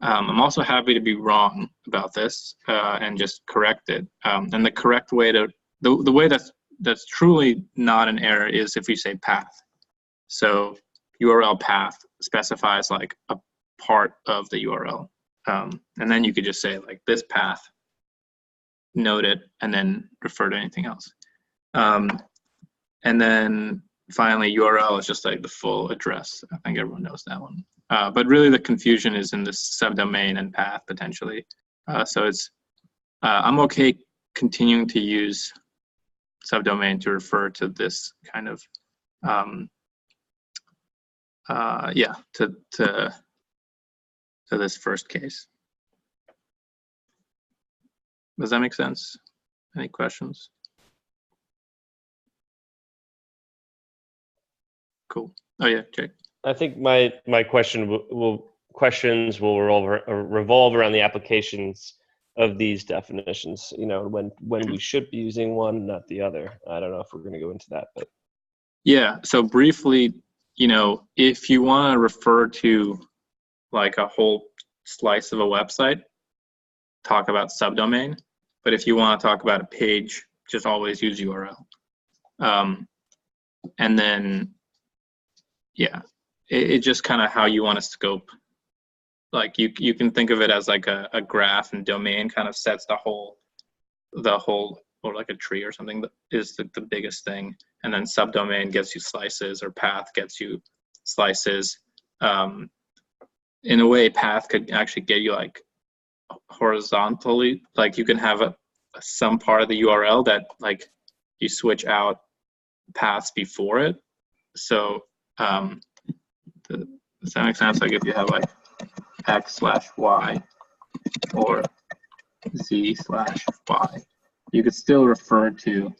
A: I'm also happy to be wrong about this and just correct it. And the correct way to, the way that's truly not an error is if you say path. So URL path specifies like a part of the URL. And then you could just say like this path, note it, and then refer to anything else. And then finally, URL is just like the full address. I think everyone knows that one. But really the confusion is in this subdomain and path potentially. So it's, I'm okay continuing to use subdomain to refer to this kind of, to this first case. Does that make sense? Any questions? Cool. Oh yeah, Jake.
B: I think my questions will revolve around the applications of these definitions. You know, when we should be using one, not the other. I don't know if we're going to go into that, but
A: yeah. So briefly, you know, if you want to refer to like a whole slice of a website, talk about subdomain. But if you want to talk about a page, just always use URL. And then, yeah, it just kind of how you want to scope. Like you can think of it as like a graph, and domain kind of sets the whole, or like a tree or something that is the biggest thing. And then subdomain gets you slices, or path gets you slices. In a way, path could actually get you like horizontally, like you can have some part of the URL that like you switch out paths before it. So does that make sense? Like if you have like x/y or z/y, you could still refer to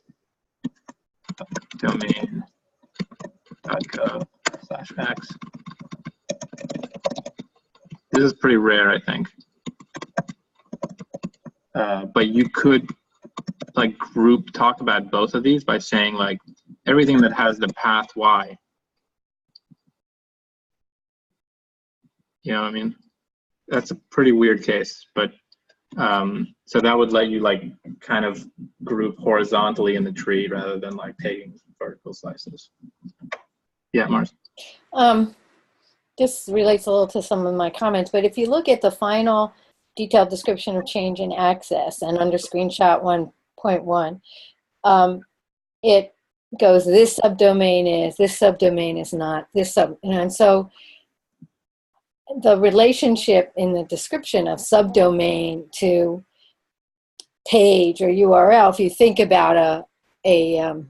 A: domain.gov/x. This is pretty rare, I think. But you could like talk about both of these by saying like everything that has the path y. You know what I mean? That's a pretty weird case, but so that would let you like kind of group horizontally in the tree rather than like taking vertical slices. Yeah, Mars.
C: This relates a little to some of my comments, but if you look at the final detailed description of change in access and under screenshot 1.1, it goes, this subdomain is not, and so the relationship in the description of subdomain to page or URL, if you think about a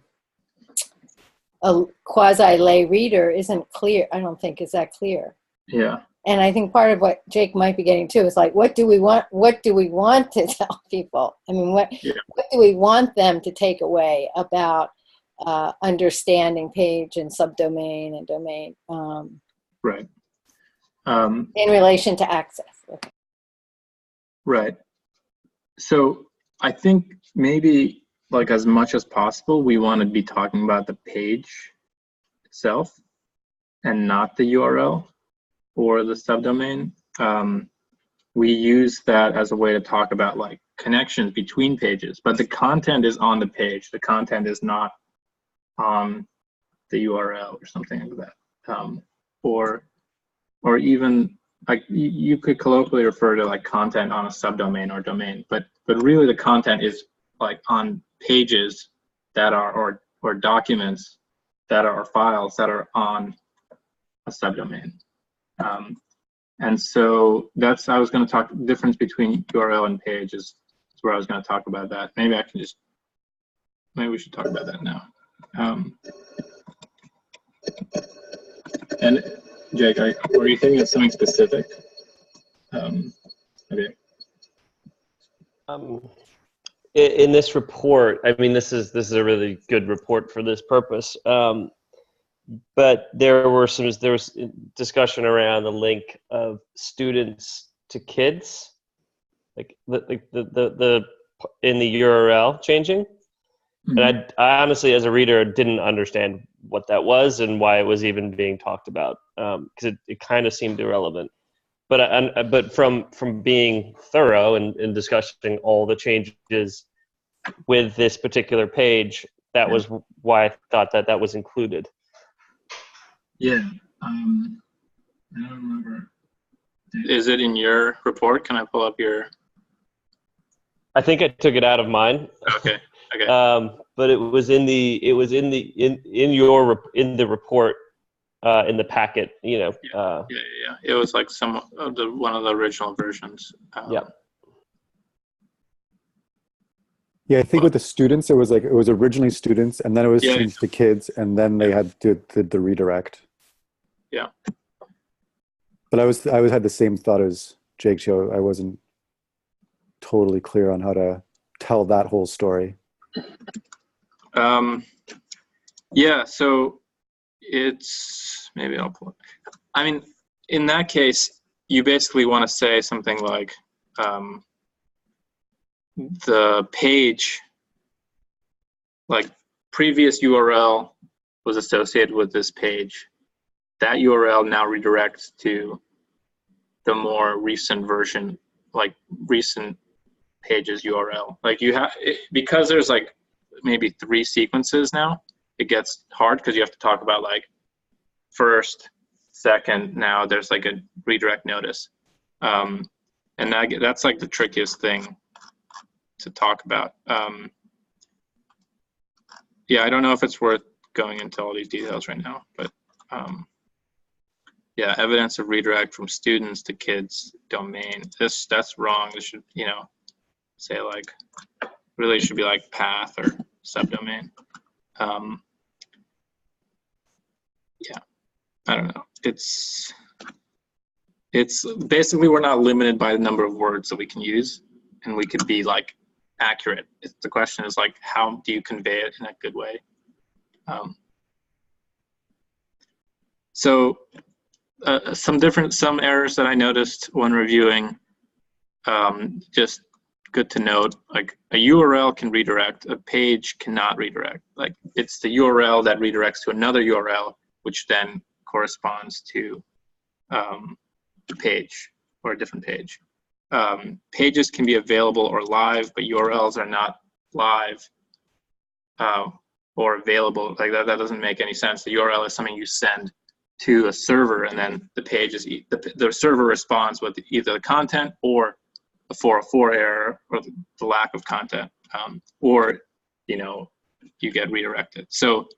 C: quasi-lay reader, isn't clear. I don't think is that clear.
A: Yeah.
C: And I think part of what Jake might be getting to is like, what do we want? What do we want to tell people? I mean, what do we want them to take away about understanding page and subdomain and domain?
A: Right.
C: In relation to access.
A: Right. So I think maybe like as much as possible, we want to be talking about the page itself and not the URL or the subdomain. We use that as a way to talk about like connections between pages, but the content is on the page. The content is not on the URL or something like that. Or even like you could colloquially refer to like content on a subdomain or domain, but really the content is like on pages that are or documents that are, or files that are on a subdomain. And so that's, I was going to talk difference between URL and page is where I was going to talk about that. Maybe I can just, maybe we should talk about that now. And Jake, were you thinking of something specific? Okay.
B: In this report, I mean, this is a really good report for this purpose. But there was discussion around the link of students to kids, like the in the URL changing.
A: Mm-hmm.
B: And I honestly, as a reader, didn't understand what that was and why it was even being talked about, because it kind of seemed irrelevant. But from being thorough and discussing all the changes with this particular page, that was why I thought that was included.
A: Yeah, I don't remember. Is it in your report? Can I pull up your?
B: I think I took it out of mine.
A: Okay. Okay.
B: But it was in the report in the packet. You know.
A: Yeah. It was like one of the original versions.
B: Yeah.
D: Yeah, I think with the students, it was originally students, and then it was changed to kids, and then they had to the redirect.
A: Yeah.
D: But I had the same thought as Jake. I wasn't totally clear on how to tell that whole story.
A: Yeah. So it's, maybe I'll pull it. I mean, in that case, you basically want to say something like, the page, like previous URL was associated with this page. That URL now redirects to the more recent version, like recent pages URL. Like because there's like maybe 3 sequences now, it gets hard because you have to talk about like first, second, now there's like a redirect notice. And that's like the trickiest thing to talk about. Yeah, I don't know if it's worth going into all these details right now, but yeah, evidence of redirect from students to kids domain. That's wrong. This should, say like, really should be like path or subdomain. Yeah, I don't know. It's basically, we're not limited by the number of words that we can use, and we could be like accurate. The question is like, how do you convey it in a good way? So some errors that I noticed when reviewing, just good to note, like a URL can redirect, a page cannot redirect. Like it's the URL that redirects to another URL, which then corresponds to the page or a different page. Pages can be available or live, but URLs are not live or available. Like that doesn't make any sense. The URL is something you send to a server, and then the page is the server responds with either the content or a 404 error or the lack of content, or you get redirected. So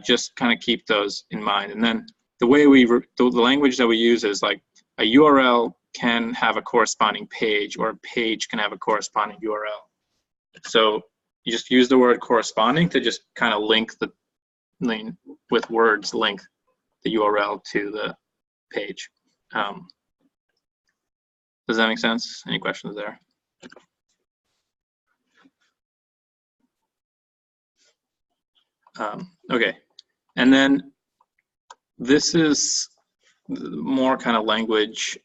A: just kind of keep those in mind. And then the way the language that we use is like a URL can have a corresponding page, or a page can have a corresponding URL. So you just use the word corresponding to just kind of link with words, link the URL to the page. Does that make sense? Any questions there? Okay, and then this is more kind of language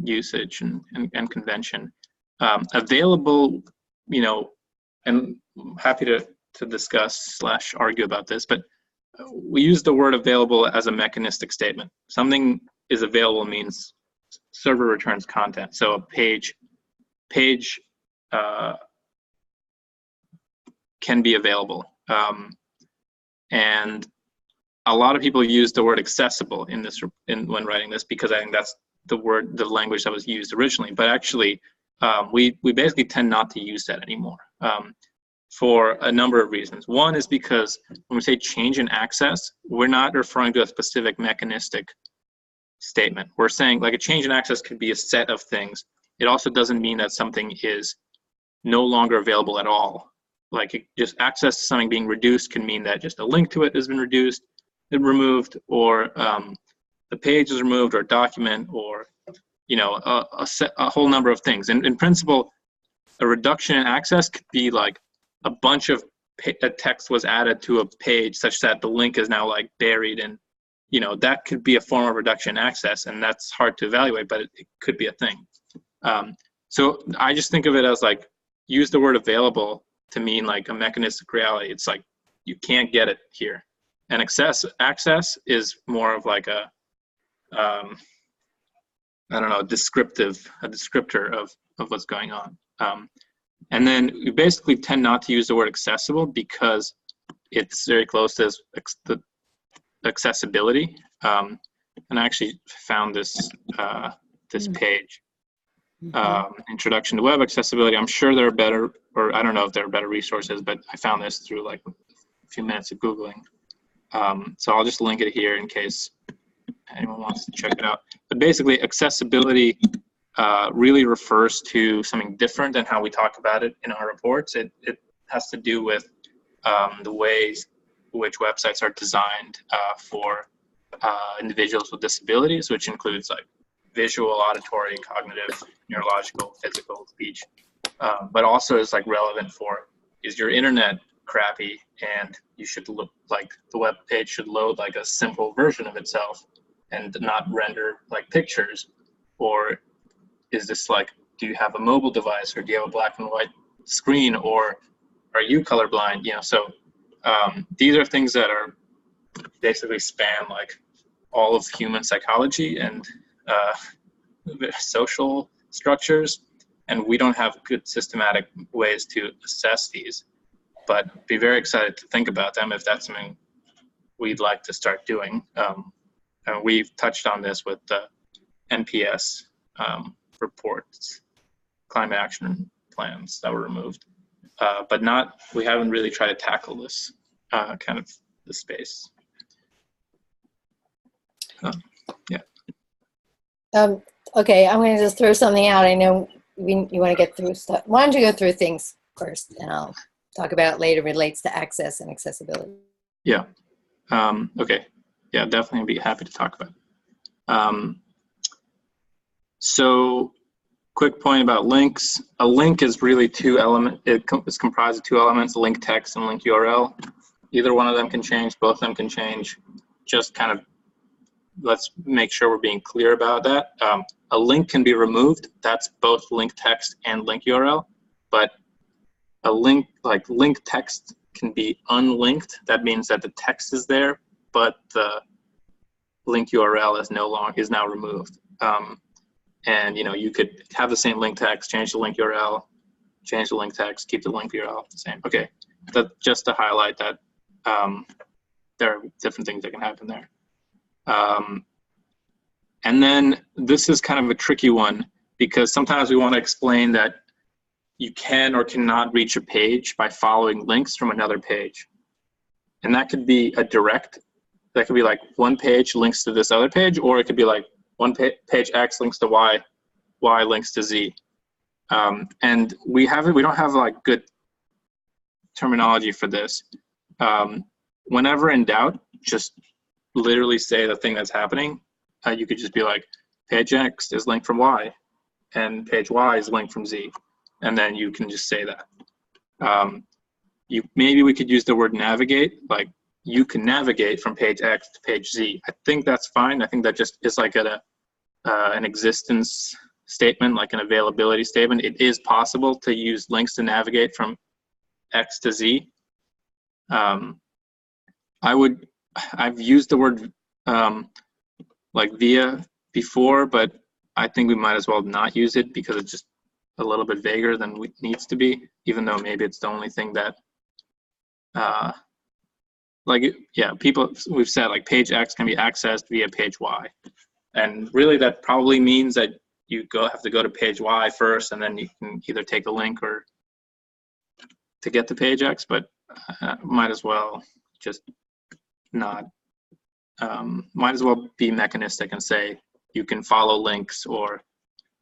A: usage and convention. Available, you know, and I'm happy to discuss / argue about this, but we use the word available as a mechanistic statement. Something is available means server returns content. So a page can be available. And a lot of people use the word accessible when writing this, because I think that's the language that was used originally. But actually, we basically tend not to use that anymore for a number of reasons. One is because when we say change in access, we're not referring to a specific mechanistic statement. We're saying like a change in access could be a set of things. It also doesn't mean that something is no longer available at all. Like just access to something being reduced can mean that just a link to it has been removed, or the page is removed, or a document, or a whole number of things. And in principle, a reduction in access could be like a bunch of text was added to a page such that the link is now like buried, and that could be a form of reduction in access, and that's hard to evaluate, but it could be a thing. So I just think of it as like, use the word available to mean like a mechanistic reality. It's like you can't get it here. And access is more of like a descriptor of what's going on. And then we basically tend not to use the word accessible because it's very close to the accessibility. And I actually found this page, Introduction to Web Accessibility. I'm sure there are better, or I don't know if there are better resources, but I found this through like a few minutes of Googling. So I'll just link it here in case anyone wants to check it out. But basically, accessibility really refers to something different than how we talk about it in our reports. It has to do with the ways which websites are designed for individuals with disabilities, which includes like visual, auditory, cognitive, neurological, physical, speech, but also is like relevant for, is your internet crappy and you should look like the web page should load like a simple version of itself and not render like pictures? Or is this like, do you have a mobile device, or do you have a black and white screen, or are you colorblind? So these are things that are basically span like all of human psychology and social structures, and we don't have good systematic ways to assess these, but be very excited to think about them if that's something we'd like to start doing. And we've touched on this with the NPS reports, climate action plans that were removed, but we haven't really tried to tackle this kind of the space.
C: Okay, I'm going to just throw something out. I know you want to get through stuff. Why don't you go through things first, and I'll talk about it later. Relates to access and accessibility.
A: Yeah. Okay. Yeah, definitely be happy to talk about it. So, quick point about links. A link is really two elements. It's comprised of two elements: link text and link URL. Either one of them can change. Both of them can change. Just kind of let's make sure we're being clear about that. A link can be removed. That's both link text and link URL. But a link, like link text, can be unlinked. That means that the text is there, but the link URL is now removed. And you could have the same link text, change the link URL, change the link text, keep the link URL the same. Okay, just to highlight that there are different things that can happen there. And then this is kind of a tricky one, because sometimes we want to explain that you can or cannot reach a page by following links from another page. And that could be that could be like one page links to this other page, or it could be like one page X links to Y, Y links to Z. And we don't have like good terminology for this. Whenever in doubt, just literally say the thing that's happening. You could just be like, page X is linked from Y, and page Y is linked from Z. And then you can just say that. Maybe we could use the word navigate, like you can navigate from page X to page Z. I think that's fine. I think that just is like an existence statement, like an availability statement. It is possible to use links to navigate from X to Z. I've used the word like via before, but I think we might as well not use it because it's just a little bit vaguer than it needs to be, even though maybe it's the only thing that people, we've said like page X can be accessed via page Y. And really that probably means that you have to go to page Y first, and then you can either take a link or to get to page X, but might as well just not, might as well be mechanistic and say you can follow links, or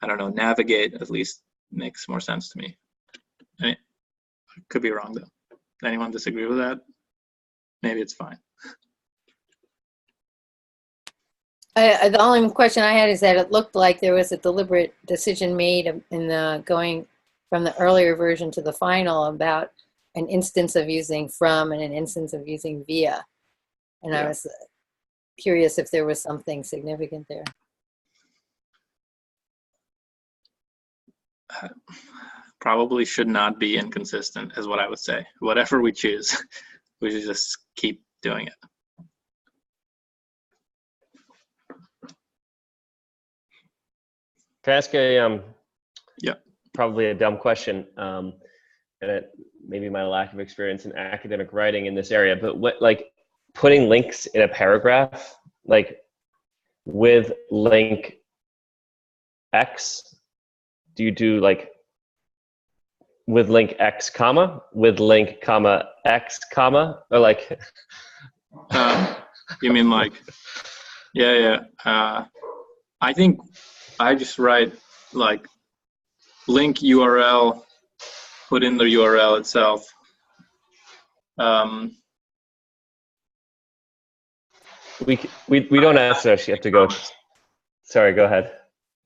A: I don't know, navigate at least makes more sense to me. I could be wrong though. Anyone disagree with that? Maybe it's fine.
C: The only question I had is that it looked like there was a deliberate decision made in going from the earlier version to the final about an instance of using from and an instance of using via. And yeah. I was curious if there was something significant there.
A: Probably should not be inconsistent is what I would say. Whatever we choose, we should just keep doing it.
B: Can I ask a probably a dumb question, and it maybe my lack of experience in academic writing in this area, but what, like putting links in a paragraph, like with link X, do you do like with link X comma, with link comma X comma, or like?
A: You mean like, yeah. I think I just write like link URL, put in the URL itself.
B: We don't actually have to go. Sorry, go ahead.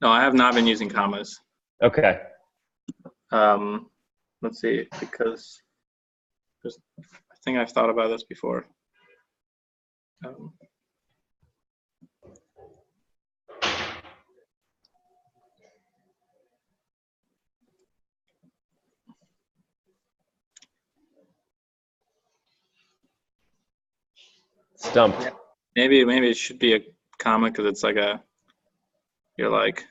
A: No, I have not been using commas.
B: Okay.
A: Let's see, because I think I've thought about this before.
B: Stumped.
A: Yeah. Maybe it should be a comma because it's like you're like,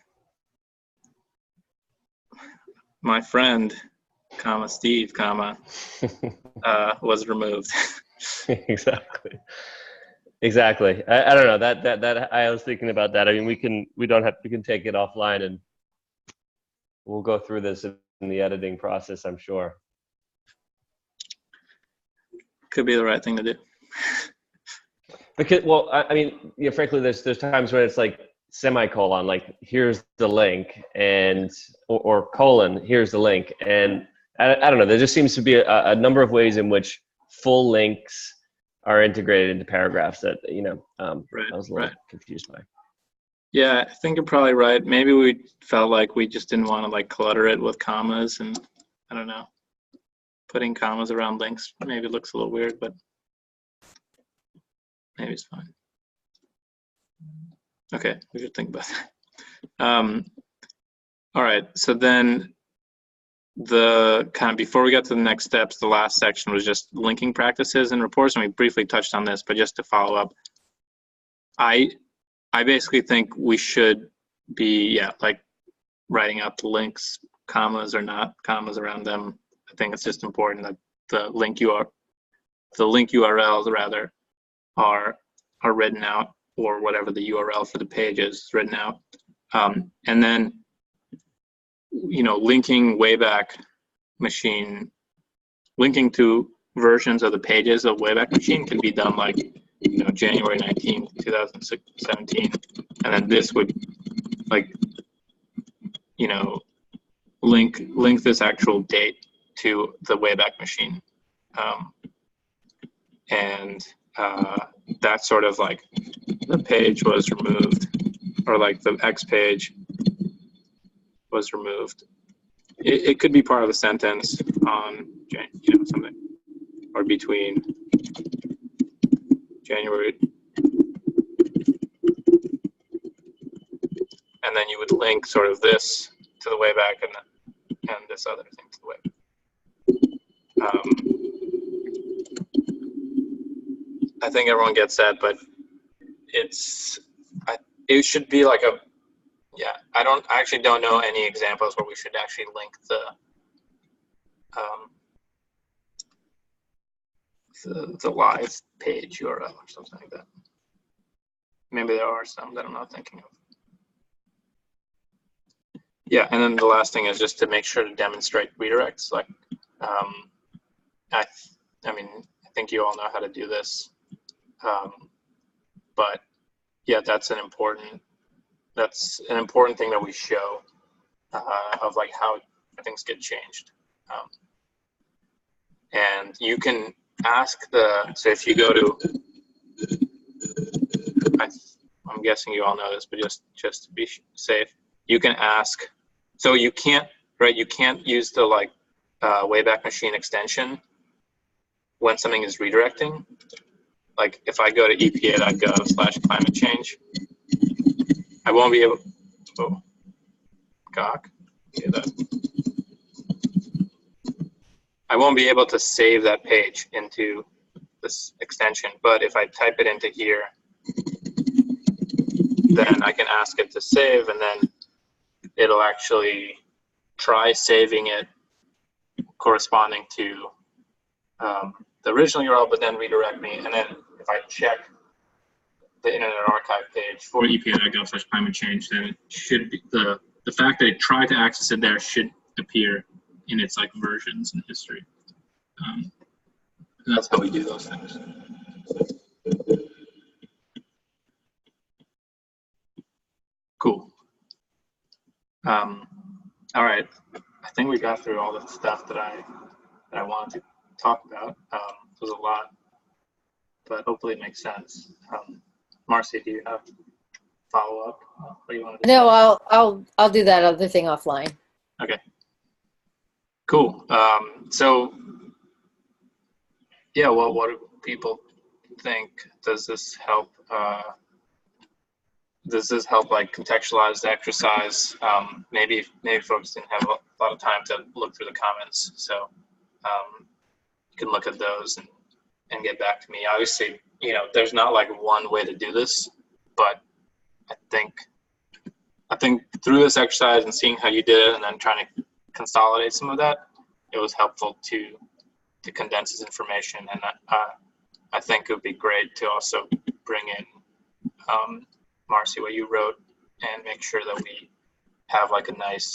A: my friend, comma Steve, comma was removed.
B: Exactly. I don't know that I was thinking about that. I mean, we can take it offline and we'll go through this in the editing process, I'm sure.
A: Could be the right thing to do.
B: Because, well, I mean, frankly, there's times when it's like semicolon, like here's the link, and or colon, here's the link, and I don't know. There just seems to be a number of ways in which full links are integrated into paragraphs that I was a little confused by.
A: Yeah, I think you're probably right. Maybe we felt like we just didn't want to like clutter it with commas, and I don't know, putting commas around links maybe looks a little weird, but maybe it's fine. Okay, we should think about that. All right, so then the kind of before we got to the next steps, the last section was just linking practices and reports, and we briefly touched on this, but just to follow up, I basically think we should be like writing out the links, commas or not commas around them. I think it's just important that the link URLs rather are written out, or whatever the URL for the page is written out, and then linking Wayback Machine, linking to versions of the pages of Wayback Machine can be done like January 19th, 2017, and then this would like link this actual date to the Wayback Machine, and that's sort of like the page was removed, or like the X page was removed. It could be part of the sentence on, something, or between January. And then you would link sort of this to the way back and this other thing to the way back. I think everyone gets that, but it should be like a, I actually don't know any examples where we should actually link the live page URL or something like that. Maybe there are some that I'm not thinking of. Yeah, and then the last thing is just to make sure to demonstrate redirects. Like, I think you all know how to do this, but yeah, that's an important thing that we show of like how things get changed. And you can ask so if you go to, I'm guessing you all know this, but just to be safe, you can ask. So you can't use the Wayback Machine extension when something is redirecting. Like if I go to epa.gov/climate change, I won't be able, I won't be able to save that page into this extension. But if I type it into here, then I can ask it to save, and then it'll actually try saving it corresponding to the original URL, but then redirect me. And then if I check the Internet Archive page for epa.gov/climate change, then it should be the fact that it tried to access it there should appear in its versions and history. And that's how we do those things. Cool. All right. I think we got through all the stuff that I wanted to talk about. It was a lot, but hopefully it makes sense. Marcy, do you have follow-up? What do you want to
C: No, I'll do that other thing offline.
A: Okay. Cool. So, yeah. Well, what do people think? Does this help? Does this help contextualize the exercise? Maybe folks didn't have a lot of time to look through the comments, so you can look at those and get back to me. Obviously, there's not one way to do this, but I think through this exercise and seeing how you did it and then trying to consolidate some of that, it was helpful to condense this information. And I think it would be great to also bring in Marcy, what you wrote, and make sure that we have a nice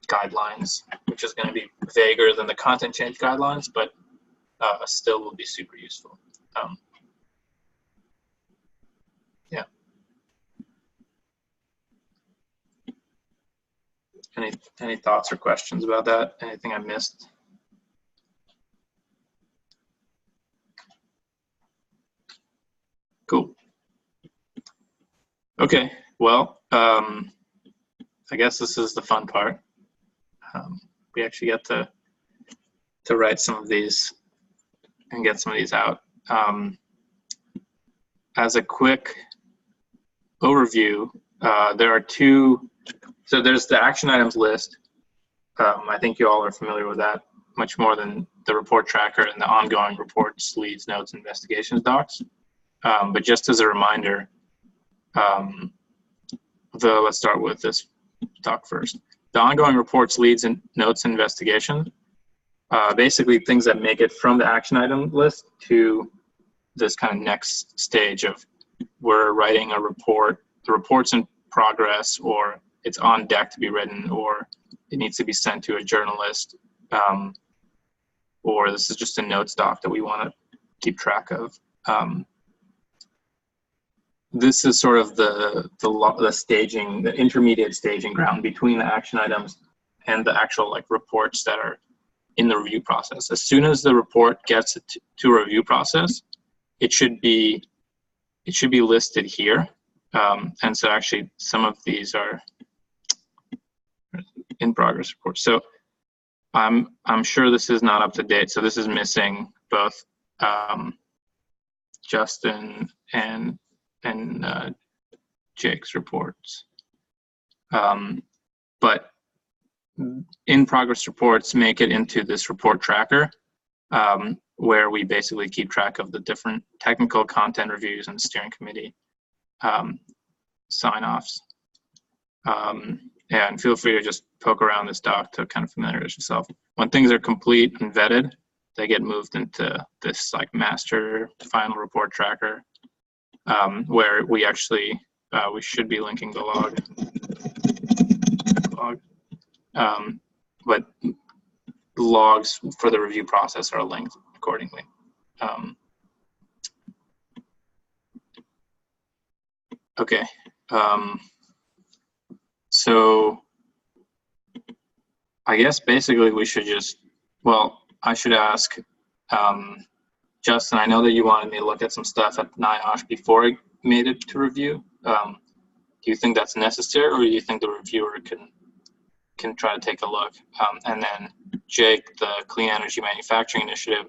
A: guidelines, which is going to be vaguer than the content change guidelines, but still will be super useful. Yeah. Any thoughts or questions about that? Anything I missed? Cool. Okay, well, I guess this is the fun part. We actually get to write some of these and get some of these out. As a quick overview, there are two. So there's the action items list. I think you all are familiar with that much more than the report tracker and the ongoing reports, leads, notes, investigations docs. But just as a reminder, let's start with this doc first. The ongoing reports, leads, and notes, and investigations, basically things that make it from the action item list to this kind of next stage of we're writing a report, the report's in progress, or it's on deck to be written, or it needs to be sent to a journalist, or this is just a notes doc that we want to keep track of. This is sort of the staging, the intermediate staging ground between the action items and the actual reports that are in the review process. As soon as the report gets to a review process, it should be listed here. And so actually some of these are, in progress report. So I'm sure this is not up to date. So this is missing both Justin and Jake's reports. But in progress reports make it into this report tracker, where we basically keep track of the different technical content reviews and steering committee sign-offs. And feel free to just poke around this doc to kind of familiarize yourself. When things are complete and vetted, they get moved into this like master final report tracker, where we actually, we should be linking the log. But logs for the review process are linked accordingly. Okay. So I guess basically we should just, well, I should ask Justin, I know that you wanted me to look at some stuff at NIOSH before I made it to review. Do you think that's necessary, or do you think the reviewer can try to take a look? And then Jake, the Clean Energy Manufacturing Initiative,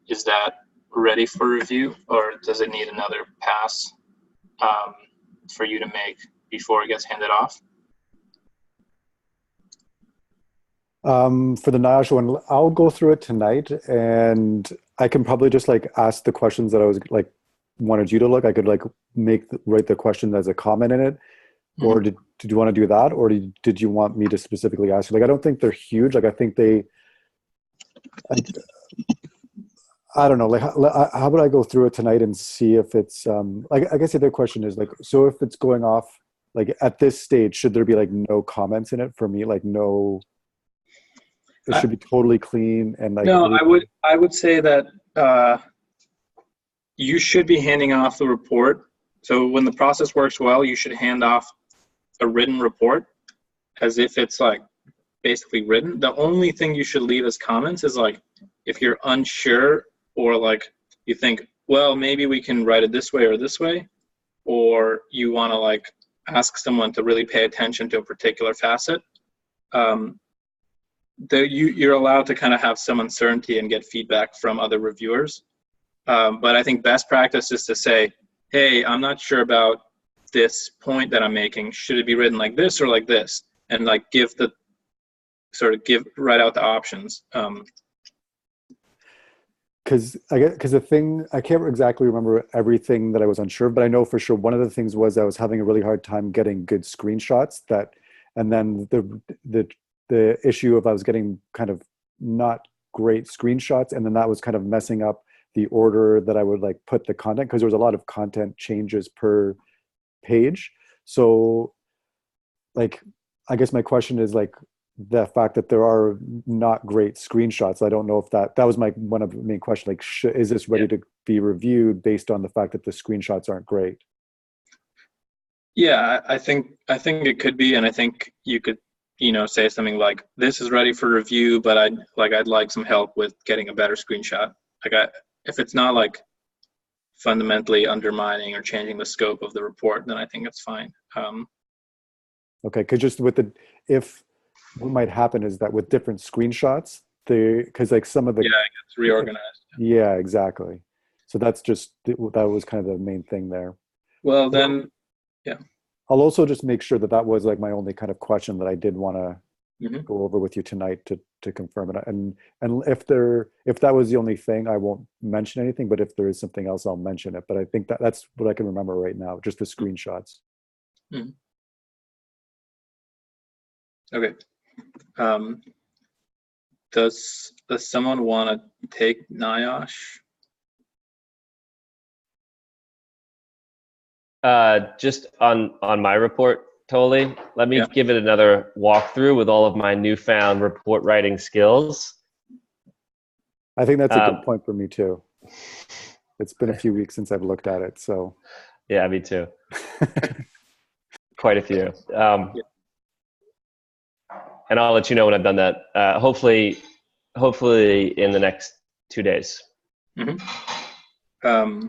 A: is that ready for review, or does it need another pass for you to make before it gets handed off?
D: For the NIOSH one, I'll go through it tonight, and I can probably just like ask the questions that I was like wanted you to look. I could like write the question as a comment in it. Mm-hmm. Or did you want to do that, or did you want me to specifically ask you? Like, I don't think they're huge. Like, I think I don't know. Like, how would I go through it tonight and see if it's like, I guess the other question is like, so if it's going off, like at this stage, should there be like no comments in it for me? Like no, it should be totally clean and like.
A: No, I would say that you should be handing off the report. So when the process works well, you should hand off a written report as if it's like basically written. The only thing you should leave as comments is like if you're unsure, or like you think, well, maybe we can write it this way or this way, or you want to like ask someone to really pay attention to a particular facet. You're allowed to kind of have some uncertainty and get feedback from other reviewers. But I think best practice is to say, hey, I'm not sure about this point that I'm making. Should it be written like this or like this? And like write out the options.
D: Because the thing, I can't exactly remember everything that I was unsure, but I know for sure one of the things was I was having a really hard time getting good screenshots and then the issue of I was getting kind of not great screenshots, and then that was kind of messing up the order that I would like put the content, because there was a lot of content changes per page. So like, I guess my question is like the fact that there are not great screenshots. I don't know if that was one of the main questions. Like, is this ready to be reviewed based on the fact that the screenshots aren't great?
A: Yeah, I think it could be, and I think you could, say something like, "This is ready for review, but I'd like some help with getting a better screenshot." If it's not like fundamentally undermining or changing the scope of the report, then I think it's fine.
D: Okay, because just if what might happen is that with different screenshots, because like some of the
A: it gets reorganized.
D: Yeah, exactly. So that was kind of the main thing there.
A: Well, then, yeah.
D: I'll also just make sure that was like my only kind of question that I did want to go over with you tonight to confirm it. And if that was the only thing, I won't mention anything. But if there is something else, I'll mention it. But I think that's what I can remember right now, just the screenshots.
A: Mm-hmm. Okay. Does someone want to take NIOSH?
B: Just on my report, Toli, let me give it another walkthrough with all of my newfound report writing skills.
D: I think that's a good point for me too. It's been a few weeks since I've looked at it, so.
B: Yeah, me too. Quite a few. And I'll let you know when I've done that. Hopefully in the next 2 days.
A: Mm-hmm.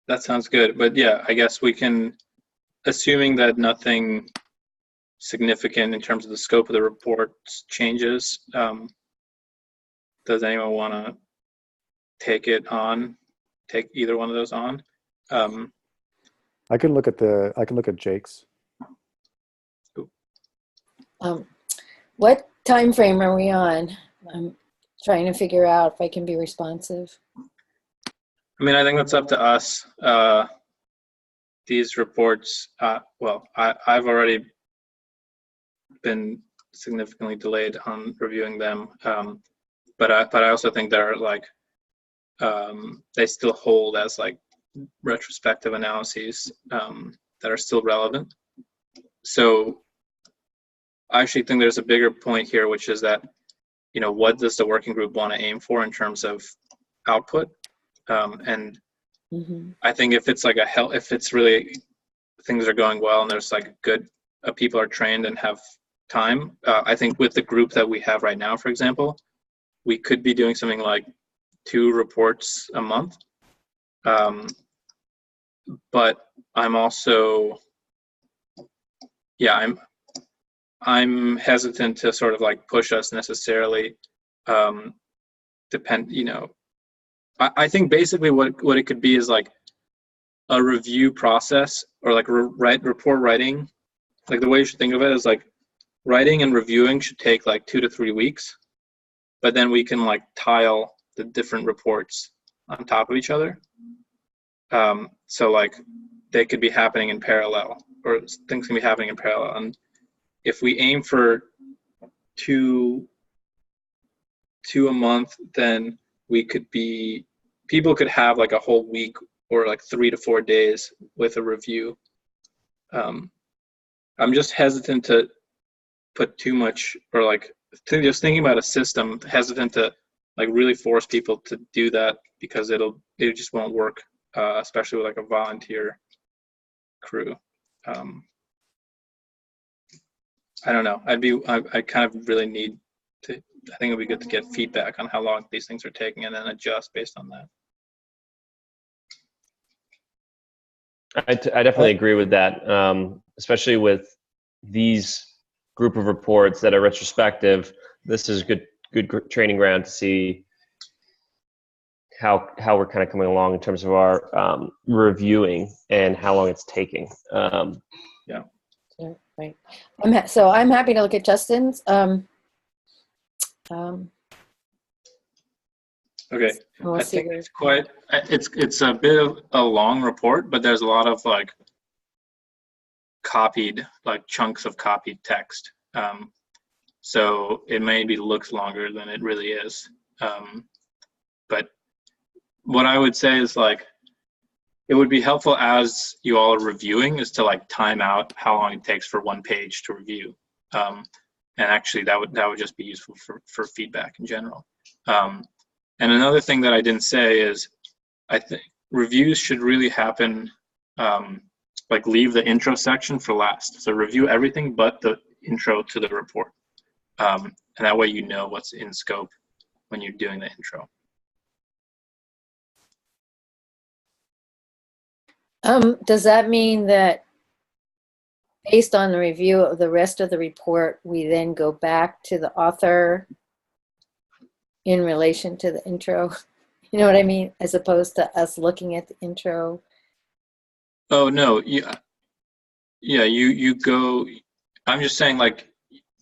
A: That sounds good. But yeah, I guess we can, assuming that nothing significant in terms of the scope of the report's changes. Does anyone want to take either one of those on?
D: I can look at Jake's.
C: What time frame are we on? I'm trying to figure out if I can be responsive.
A: I mean, I think that's up to us. These reports, well, I've already been significantly delayed on reviewing them, but I also think they're like they still hold as like retrospective analyses that are still relevant. So I actually think there's a bigger point here, which is that, you know, what does the working group want to aim for in terms of output? And I think if it's like if it's really things are going well and there's like good people are trained and have time, I think with the group that we have right now, for example, we could be doing something like 2 reports a month. But I'm also, yeah, I'm hesitant to sort of like push us necessarily. You know, I think basically what it could be is like a review process, or like report writing. Like the way you should think of it is like writing and reviewing should take like 2 to 3 weeks, but then we can like tile the different reports on top of each other. So like they could be happening in parallel, or things can be happening in parallel. And if we aim for two a month, then people could have like a whole week or like 3 to 4 days with a review. I'm just hesitant to put too much, or like just thinking about a system, hesitant to like really force people to do that, because it just won't work, especially with like a volunteer crew. I don't know. I kind of really need to, I think it'd be good to get feedback on how long these things are taking and then adjust based on that.
B: I definitely agree with that, especially with these group of reports that are retrospective. This is good training ground to see how we're kind of coming along in terms of our reviewing and how long it's taking.
A: Yeah.
C: Right. I'm happy to look at Justin's.
A: Okay.
C: We'll
A: I
C: see
A: think
C: where-
A: it's a bit of a long report, but there's a lot of like copied, like chunks of copied text. So it maybe looks longer than it really is. But what I would say is like, it would be helpful as you all are reviewing is to like time out how long it takes for one page to review. And actually that would just be useful for feedback in general. And another thing that I didn't say is I think reviews should really happen, like leave the intro section for last. So review everything but the intro to the report. And that way you know what's in scope when you're doing the intro.
C: Does that mean that based on the review of the rest of the report, we then go back to the author in relation to the intro? You know what I mean? As opposed to us looking at the intro.
A: Oh, no. Yeah, you go, I'm just saying like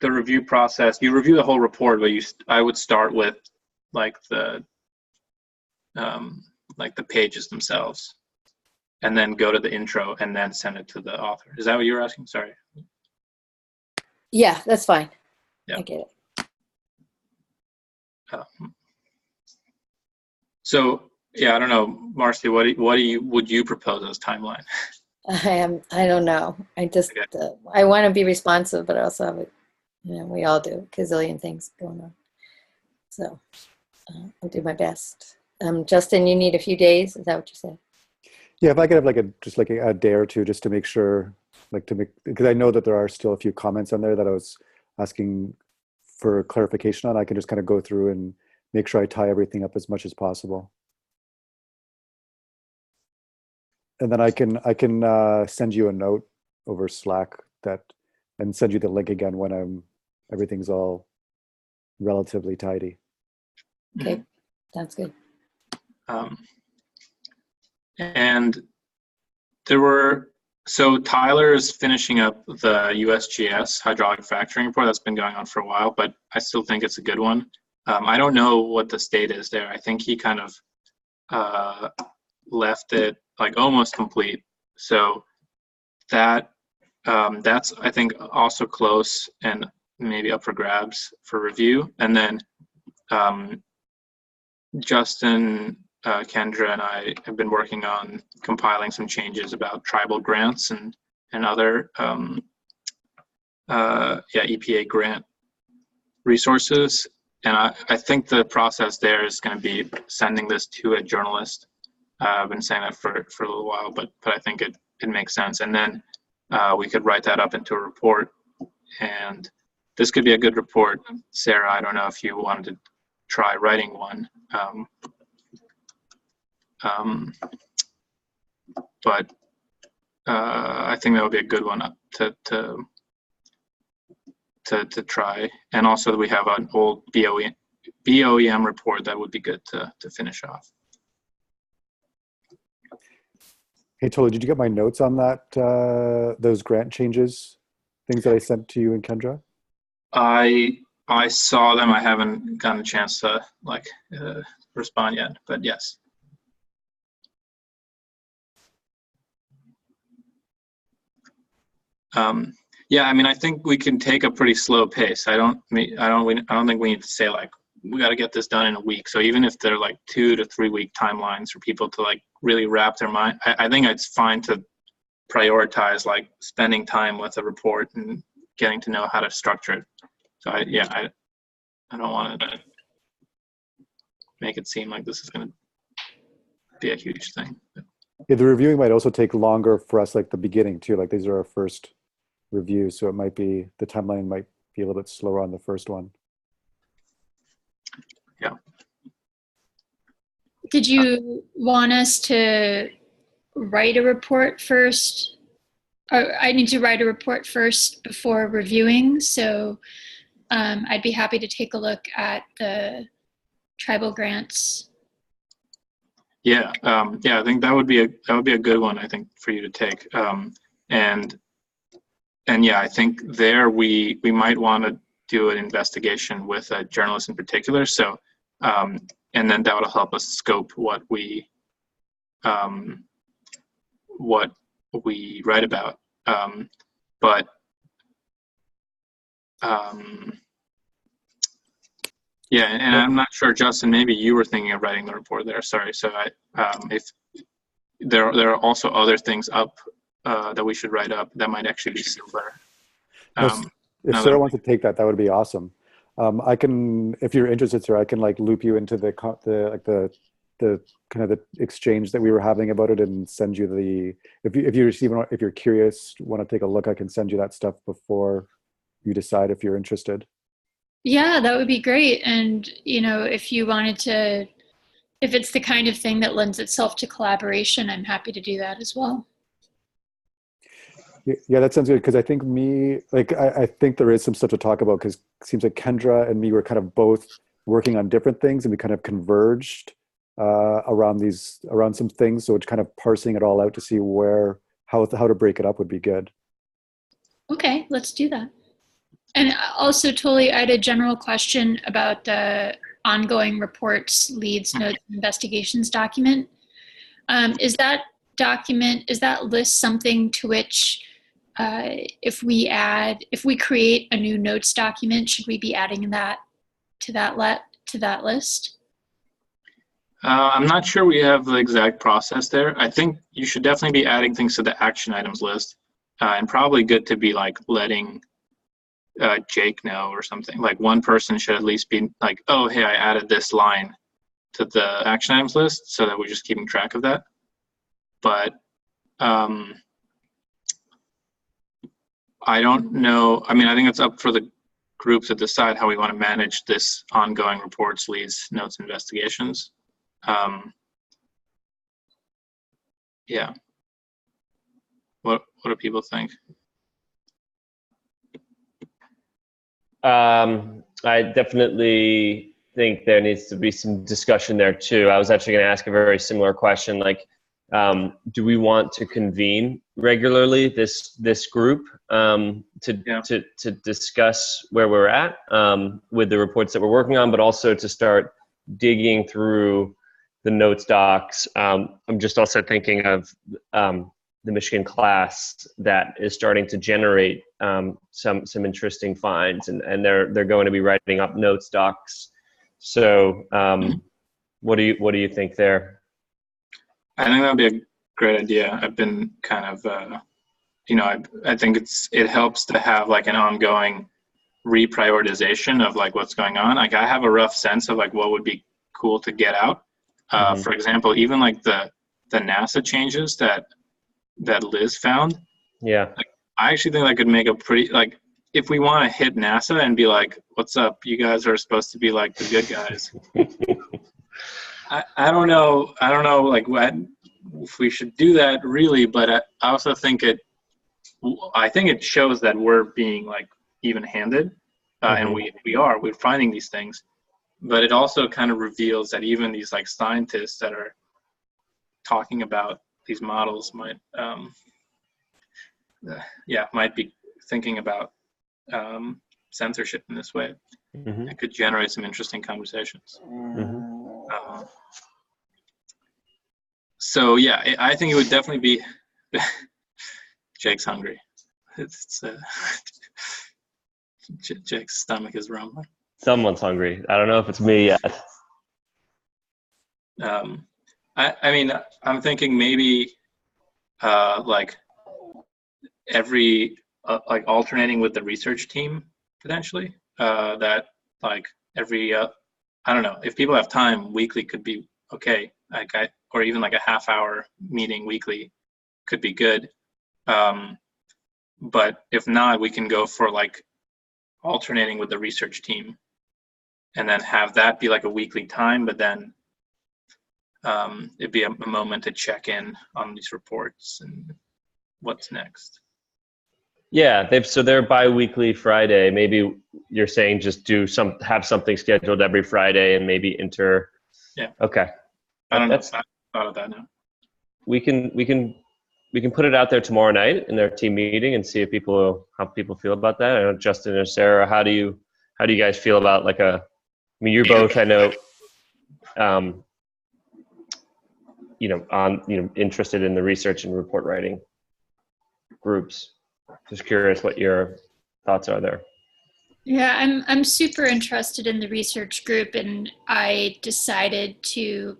A: the review process, you review the whole report, but I would start with like the pages themselves, and then go to the intro and then send it to the author. Is that what you were asking? Sorry.
C: Yeah, that's fine.
A: Yeah.
C: I get it.
A: So yeah, I don't know, Marcy, would you propose as timeline?
C: I don't know. I just,
A: Okay.
C: I want to be responsive, but I also have we all do a gazillion things going on. So I'll do my best. Justin, you need a few days. Is that what you said?
D: Yeah, if I could have just a day or two just to make sure, because I know that there are still a few comments on there that I was asking for clarification on. I can just kind of go through and make sure I tie everything up as much as possible. And then I can send you a note over Slack that and send you the link again when everything's all relatively tidy.
C: Okay, sounds good.
A: And so Tyler is finishing up the USGS hydraulic fracturing report that's been going on for a while, but I still think it's a good one. I don't know what the state is there. I think he kind of left it like almost complete. So that's I think also close and maybe up for grabs for review. And then Justin, Kendra, and I have been working on compiling some changes about tribal grants and other EPA grant resources. And I think the process there is going to be sending this to a journalist. I've been saying that for a little while, but I think it makes sense. And then we could write that up into a report. And this could be a good report. Sarah, I don't know if you wanted to try writing one. But I think that would be a good one to try. And also we have an old BOEM report that would be good to finish off.
D: Hey, Tolu, did you get my notes on that, those grant changes, things that I sent to you and Kendra?
A: I saw them. I haven't gotten a chance to respond yet, but yes. Yeah, I mean, I think we can take a pretty slow pace. I don't think we need to say like we got to get this done in a week. So even if they're like 2 to 3 week timelines for people to like really wrap their mind, I think it's fine to prioritize like spending time with a report and getting to know how to structure it. So I don't want to make it seem like this is going to be a huge thing.
D: Yeah, the reviewing might also take longer for us, like the beginning too. Like these are our first reviews, so it might be, the timeline might be a little bit slower on the first one.
A: Yeah.
E: Did you want us to write a report first? I need to write a report first before reviewing, so I'd be happy to take a look at the tribal grants.
A: Yeah, I think that would be a good one, I think, for you to take. And yeah, I think there we might want to do an investigation with a journalist in particular. So and then that will help us scope what we write about. Yeah, and I'm not sure, Justin, maybe you were thinking of writing the report there. Sorry. So if there are also other things up that we should write up that might actually be similar.
D: If Sarah wants to take that, that would be awesome. I can, if you're interested, Sarah, I can like loop you into the kind of the exchange that we were having about it and send you the, if you're curious, want to take a look, I can send you that stuff before you decide if you're interested.
E: Yeah, that would be great. And, you know, if you wanted to, if it's the kind of thing that lends itself to collaboration, I'm happy to do that as well.
D: Yeah, that sounds good. Because I think I think there is some stuff to talk about, because it seems like Kendra and me were kind of both working on different things, and we kind of converged around some things. So it's kind of parsing it all out to see how to break it up would be good.
E: Okay, let's do that. And also, Toli, I had a general question about the ongoing reports, leads, notes, investigations document. Is that list something to which if we create a new notes document, should we be adding that to that list?
A: I'm not sure we have the exact process there. I think you should definitely be adding things to the action items list, and probably good to be like letting Jake know or something. Like one person should at least be like, oh, hey, I added this line to the action items list, so that we're just keeping track of that. But I don't know. I mean, I think it's up for the group to decide how we want to manage this ongoing reports, leads, notes, investigations. Yeah. What do people think?
B: I definitely think there needs to be some discussion there too. I was actually going to ask a very similar question, like, do we want to convene regularly this group to discuss where we're at with the reports that we're working on, but also to start digging through the notes docs. I'm just also thinking of the Michigan class that is starting to generate some interesting finds, and they're going to be writing up notes docs. So what do you think there?
A: I think that'd be a great idea. I've been kind of, I think it helps to have like an ongoing reprioritization of like what's going on. Like I have a rough sense of like what would be cool to get out. For example, even like the NASA changes that Liz found.
B: Yeah.
A: Like, I actually think that could make a pretty, like, if we want to hit NASA and be like, what's up? You guys are supposed to be like the good guys. I don't know like if we should do that really, but I also think it shows that we're being like even-handed, and we're finding these things, but it also kind of reveals that even these like scientists that are talking about these models might be thinking about censorship in this way. It could generate some interesting conversations. So yeah, I think it would definitely be. Jake's hungry. It's Jake's stomach is rumbling.
B: Someone's hungry. I don't know if it's me yet.
A: I mean, I'm thinking maybe like every like alternating with the research team potentially. That like every I don't know, if people have time, weekly could be okay. Like or even like a half-hour meeting weekly could be good. But if not, we can go for like alternating with the research team, and then have that be like a weekly time. But then it'd be a moment to check in on these reports and what's next.
B: Yeah, they're bi-weekly Friday. Maybe you're saying just have something scheduled every Friday and maybe enter.
A: Yeah.
B: Okay.
A: I don't know. I thought of that now.
B: We can put it out there tomorrow night in their team meeting and see how people feel about that. I know Justin or Sarah, how do you guys feel about like you're both, I know, interested in the research and report writing groups. Just curious what your thoughts are there.
E: Yeah, I'm super interested in the research group, and I decided to,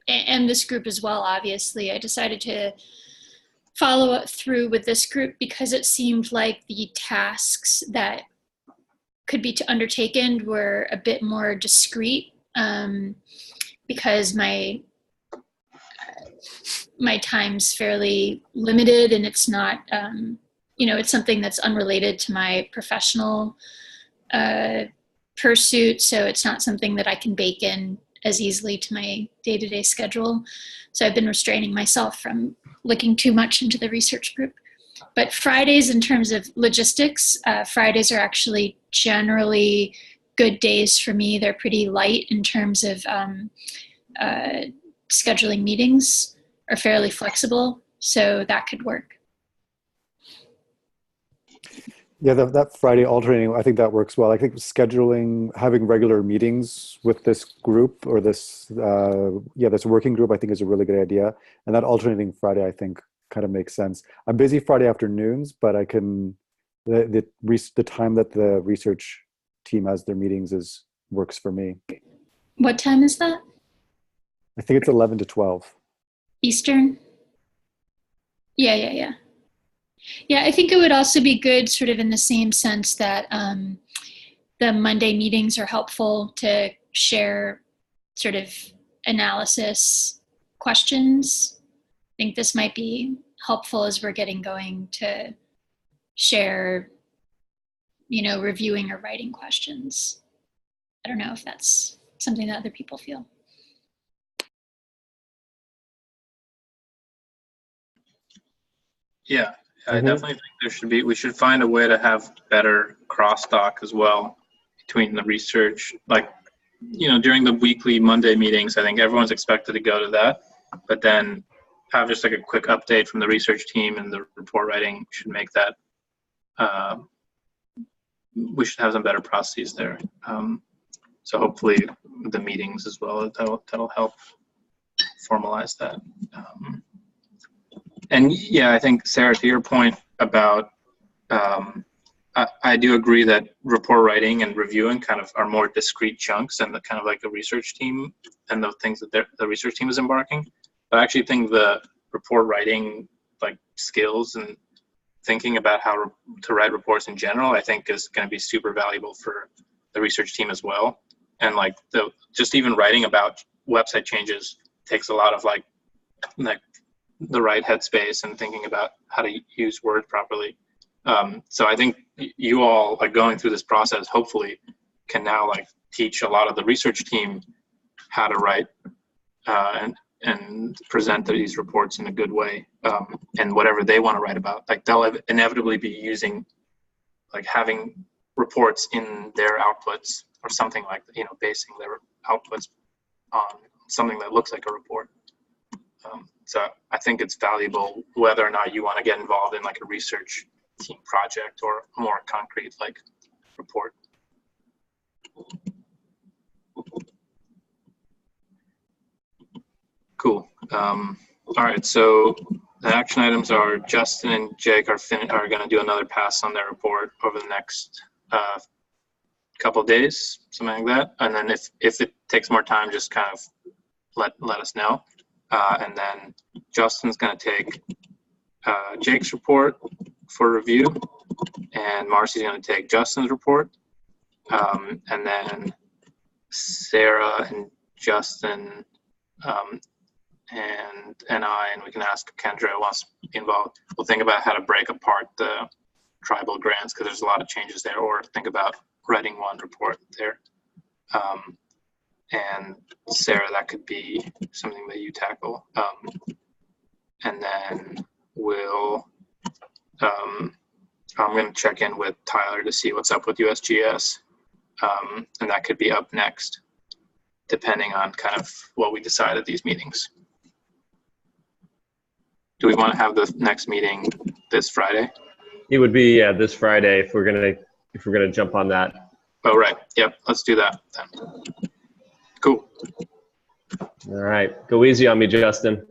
E: and this group as well, obviously, I decided to follow up through with this group because it seemed like the tasks that could be undertaken were a bit more discreet, because my time's fairly limited, and it's not, it's something that's unrelated to my professional pursuit, so it's not something that I can bake in as easily to my day-to-day schedule. So I've been restraining myself from looking too much into the research group. But Fridays, in terms of logistics, Fridays are actually generally good days for me. They're pretty light in terms of scheduling meetings, are fairly flexible, so that could work.
D: Yeah, that Friday alternating, I think that works well. I think having regular meetings with this group or this working group, I think is a really good idea. And that alternating Friday, I think, kind of makes sense. I'm busy Friday afternoons, but I can, the time that the research team has their meetings works for me.
E: What time is that?
D: I think it's 11 to 12.
E: Eastern? Yeah. Yeah, I think it would also be good sort of in the same sense that the Monday meetings are helpful to share sort of analysis questions. I think this might be helpful as we're getting going to share, reviewing or writing questions. I don't know if that's something that other people feel.
A: Yeah, I definitely think we should find a way to have better crosstalk as well between the research, like, during the weekly Monday meetings, I think everyone's expected to go to that, but then have just like a quick update from the research team, and the report writing should make that, we should have some better processes there. So hopefully the meetings as well, that'll help formalize that. And yeah, I think, Sarah, to your point about, I do agree that report writing and reviewing kind of are more discrete chunks and the kind of like a research team and the things that the research team is embarking. But I actually think the report writing like skills and thinking about how to write reports in general, I think is going to be super valuable for the research team as well. And like just even writing about website changes takes a lot of like the right headspace and thinking about how to use Word properly. So I think you all, like, going through this process, hopefully can now like teach a lot of the research team how to write and present these reports in a good way, and whatever they want to write about. Like, they'll inevitably be using, like, having reports in their outputs or something like that, basing their outputs on something that looks like a report. So I think it's valuable whether or not you want to get involved in like a research team project or a more concrete like report. Cool. All right, so the action items are Justin and Jake are going to do another pass on their report over the next couple of days, something like that. And then if it takes more time, just kind of let us know. And then Justin's going to take Jake's report for review, and Marcy's going to take Justin's report. And then Sarah and Justin and we can ask Kendra who wants to be involved. We'll think about how to break apart the tribal grants, because there's a lot of changes there, or think about writing one report there. And Sarah, that could be something that you tackle. And then I'm going to check in with Tyler to see what's up with USGS. And that could be up next, depending on kind of what we decide at these meetings. Do we want to have the next meeting this Friday?
B: It would be, this Friday if we're gonna jump on that.
A: Oh, right. Yep. Let's do that then. Cool.
B: All right. Go easy on me, Justin.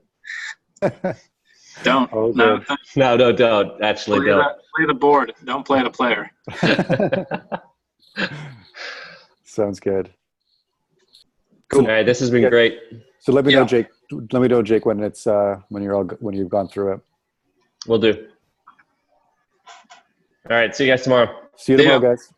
A: Don't.
D: Oh,
A: No,
D: good.
B: No, don't. Actually, don't.
A: play the board. Don't play the player.
D: Sounds good.
A: Cool.
B: All right. This has been great.
D: So let me
A: Yeah.
D: know, Jake. Let me know, Jake, when it's when you've gone through it.
B: Will do. All right. See you guys tomorrow.
D: See you
A: See ya.
D: tomorrow, guys.